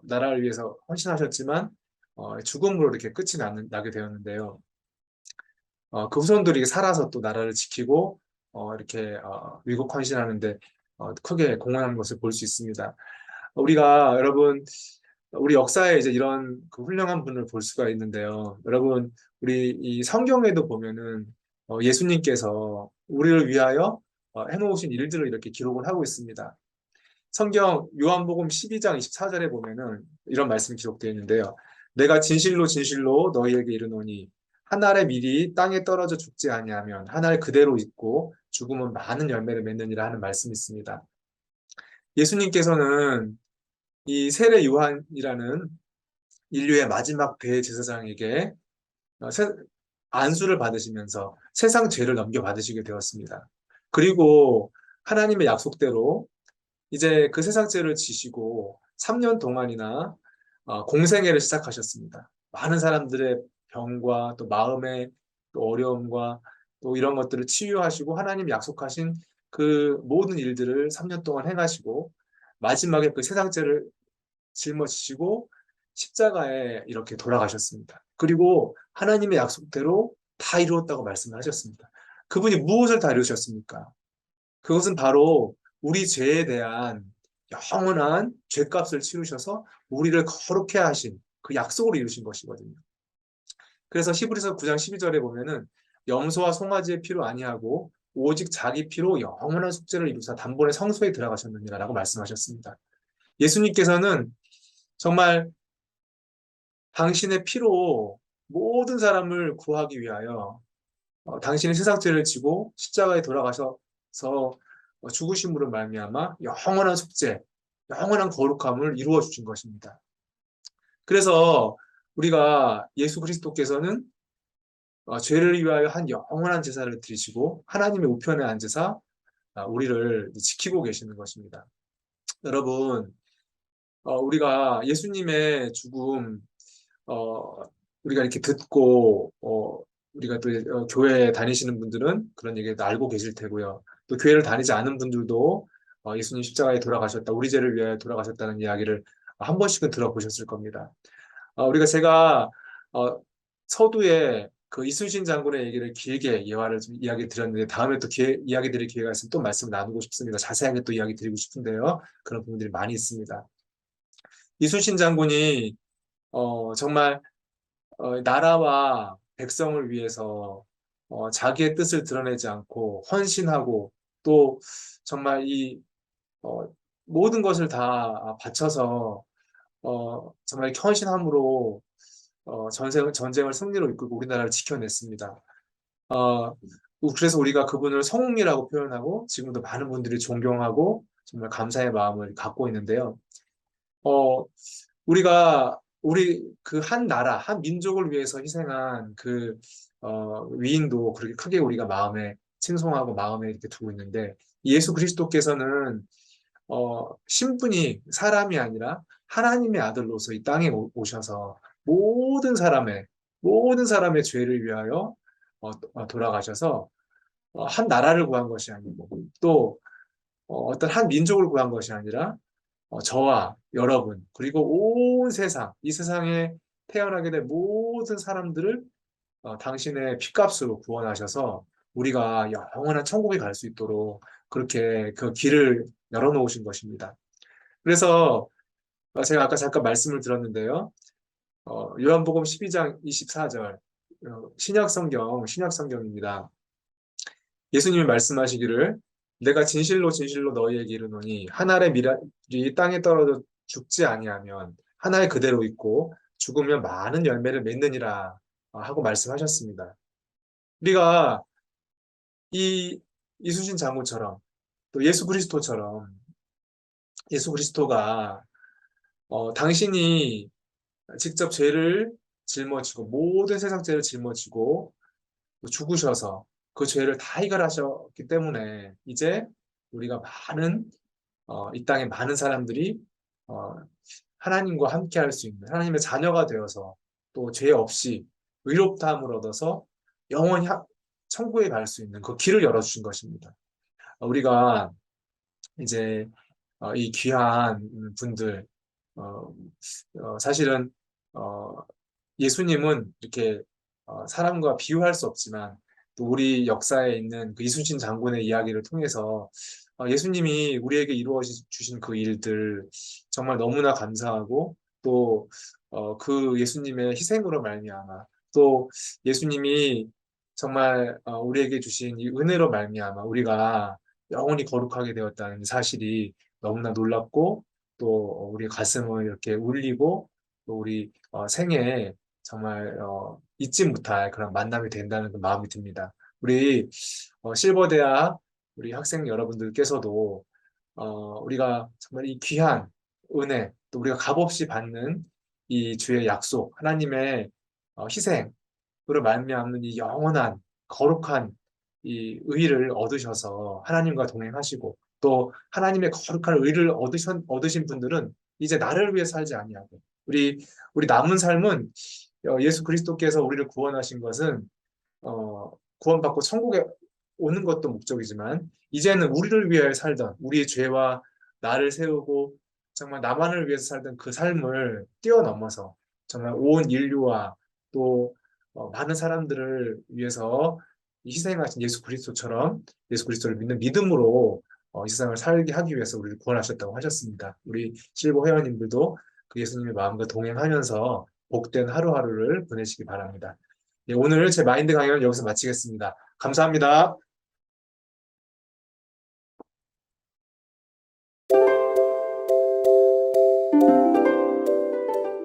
나라를 위해서 헌신하셨지만 죽음으로 이렇게 끝이 나게 되었는데요. 그 후손들이 살아서 또 나라를 지키고 이렇게 위국 헌신하는데 크게 공헌하는 것을 볼 수 있습니다. 우리가 여러분 우리 역사에 이제 이런 그 훌륭한 분을 볼 수가 있는데요. 여러분 우리 이 성경에도 보면은 예수님께서 우리를 위하여 해놓으신 일들을 이렇게 기록을 하고 있습니다. 성경 요한복음 12장 24절에 보면은 이런 말씀이 기록되어 있는데요. 내가 진실로 진실로 너희에게 이르노니 한 알의 밀이 땅에 떨어져 죽지 아니하면 한 알 그대로 있고 죽으면 많은 열매를 맺느니라 하는 말씀이 있습니다. 예수님께서는 이 세례 요한이라는 인류의 마지막 대제사장에게 안수를 받으시면서 세상 죄를 넘겨받으시게 되었습니다. 그리고 하나님의 약속대로 이제 그 세상 죄를 지시고 3년 동안이나 공생애를 시작하셨습니다. 많은 사람들의 병과 또 마음의 또 어려움과 또 이런 것들을 치유하시고 하나님 약속하신 그 모든 일들을 3년 동안 행하시고 마지막에 그 세상 죄를 짊어지시고 십자가에 이렇게 돌아가셨습니다. 그리고 하나님의 약속대로 다 이루었다고 말씀을 하셨습니다. 그분이 무엇을 다 이루셨습니까? 그것은 바로 우리 죄에 대한 영원한 죄값을 치르셔서 우리를 거룩해 하신 그 약속을 이루신 것이거든요. 그래서 히브리서 9장 12절에 보면은 염소와 송아지의 피로 아니하고 오직 자기 피로 영원한 속죄를 이루사 단번에 성소에 들어가셨느니라라고 말씀하셨습니다. 예수님께서는 정말 당신의 피로 모든 사람을 구하기 위하여 당신의 세상 죄를 지고 십자가에 돌아가셔서 죽으심으로 말미암아 영원한 속죄, 영원한 거룩함을 이루어 주신 것입니다. 그래서 우리가 예수 그리스도께서는 죄를 위하여 한 영원한 제사를 드리시고 하나님의 우편에 앉으사 우리를 지키고 계시는 것입니다. 여러분, 우리가 예수님의 죽음 우리가 이렇게 듣고 우리가 또 교회 다니시는 분들은 그런 얘기도 알고 계실 테고요. 또 교회를 다니지 않은 분들도 예수님 십자가에 돌아가셨다, 우리 죄를 위하여 돌아가셨다는 이야기를 한 번씩은 들어보셨을 겁니다. 제가 서두에 그 이순신 장군의 얘기를 길게 이야기 드렸는데 다음에 또 이야기 드릴 기회가 있으면 또 말씀을 나누고 싶습니다. 자세하게 또 이야기 드리고 싶은데요. 그런 부분들이 많이 있습니다. 이순신 장군이 정말 나라와 백성을 위해서 자기의 뜻을 드러내지 않고 헌신하고 또 정말 이 모든 것을 다 바쳐서 정말 헌신함으로 전쟁을 승리로 이끌고 우리나라를 지켜냈습니다. 그래서 우리가 그분을 성웅이라고 표현하고 지금도 많은 분들이 존경하고 정말 감사의 마음을 갖고 있는데요. 우리 그 한 나라, 한 민족을 위해서 희생한 그 위인도 그렇게 크게 우리가 마음에 칭송하고 마음에 이렇게 두고 있는데 예수 그리스도께서는 신분이 사람이 아니라 하나님의 아들로서 이 땅에 오셔서 모든 사람의 죄를 위하여 돌아가셔서 한 나라를 구한 것이 아니고 또 어떤 한 민족을 구한 것이 아니라 저와 여러분 그리고 온 세상, 이 세상에 태어나게 된 모든 사람들을 당신의 피값으로 구원하셔서 우리가 영원한 천국에 갈 수 있도록 그렇게 그 길을 열어놓으신 것입니다. 그래서 제가 아까 잠깐 말씀을 드렸는데요. 요한복음 12장 24절 신약성경입니다. 예수님이 말씀하시기를 내가 진실로 진실로 너희에게 이르노니 한 알의 밀이 땅에 떨어져 죽지 아니하면 한 알 그대로 있고 죽으면 많은 열매를 맺느니라 하고 말씀하셨습니다. 우리가 이 이순신 장군처럼 또 예수 그리스도처럼 예수 그리스도가 당신이 직접 죄를 짊어지고 모든 세상 죄를 짊어지고 죽으셔서 그 죄를 다 해결하셨기 때문에 이제 우리가 이 땅의 많은 사람들이 어, 하나님과 함께 할 수 있는 하나님의 자녀가 되어서 또 죄 없이 의롭다함을 얻어서 영원히 천국에 갈 수 있는 그 길을 열어주신 것입니다. 우리가 이제 이 귀한 분들 사실은 예수님은 이렇게 사람과 비유할 수 없지만 또 우리 역사에 있는 그 이순신 장군의 이야기를 통해서 예수님이 우리에게 이루어 주신 그 일들 정말 너무나 감사하고 또 그 예수님의 희생으로 말미암아 또 예수님이 정말 우리에게 주신 이 은혜로 말미암아 우리가 영원히 거룩하게 되었다는 사실이 너무나 놀랍고 또 우리 가슴을 이렇게 울리고 또 우리 생애에 정말 잊지 못할 그런 만남이 된다는 그 마음이 듭니다. 우리 실버대학 우리 학생 여러분들께서도 우리가 정말 이 귀한 은혜 또 우리가 값없이 받는 이 주의 약속 하나님의 희생으로 말미암는 이 영원한 거룩한 이 의를 얻으셔서 하나님과 동행하시고 또 하나님의 거룩한 의를 얻으신 분들은 이제 나를 위해 살지 아니하고 우리 남은 삶은 예수 그리스도께서 우리를 구원하신 것은 구원받고 천국에 오는 것도 목적이지만 이제는 우리를 위하여 살던 우리의 죄와 나를 세우고 정말 나만을 위해서 살던 그 삶을 뛰어넘어서 정말 온 인류와 또 많은 사람들을 위해서 희생하신 예수 그리스도처럼 예수 그리스도를 믿는 믿음으로 이 세상을 살게 하기 위해서 우리를 구원하셨다고 하셨습니다. 우리 실버 회원님들도 그 예수님의 마음과 동행하면서 복된 하루하루를 보내시기 바랍니다. 예, 오늘 제 마인드 강연은 여기서 마치겠습니다. 감사합니다.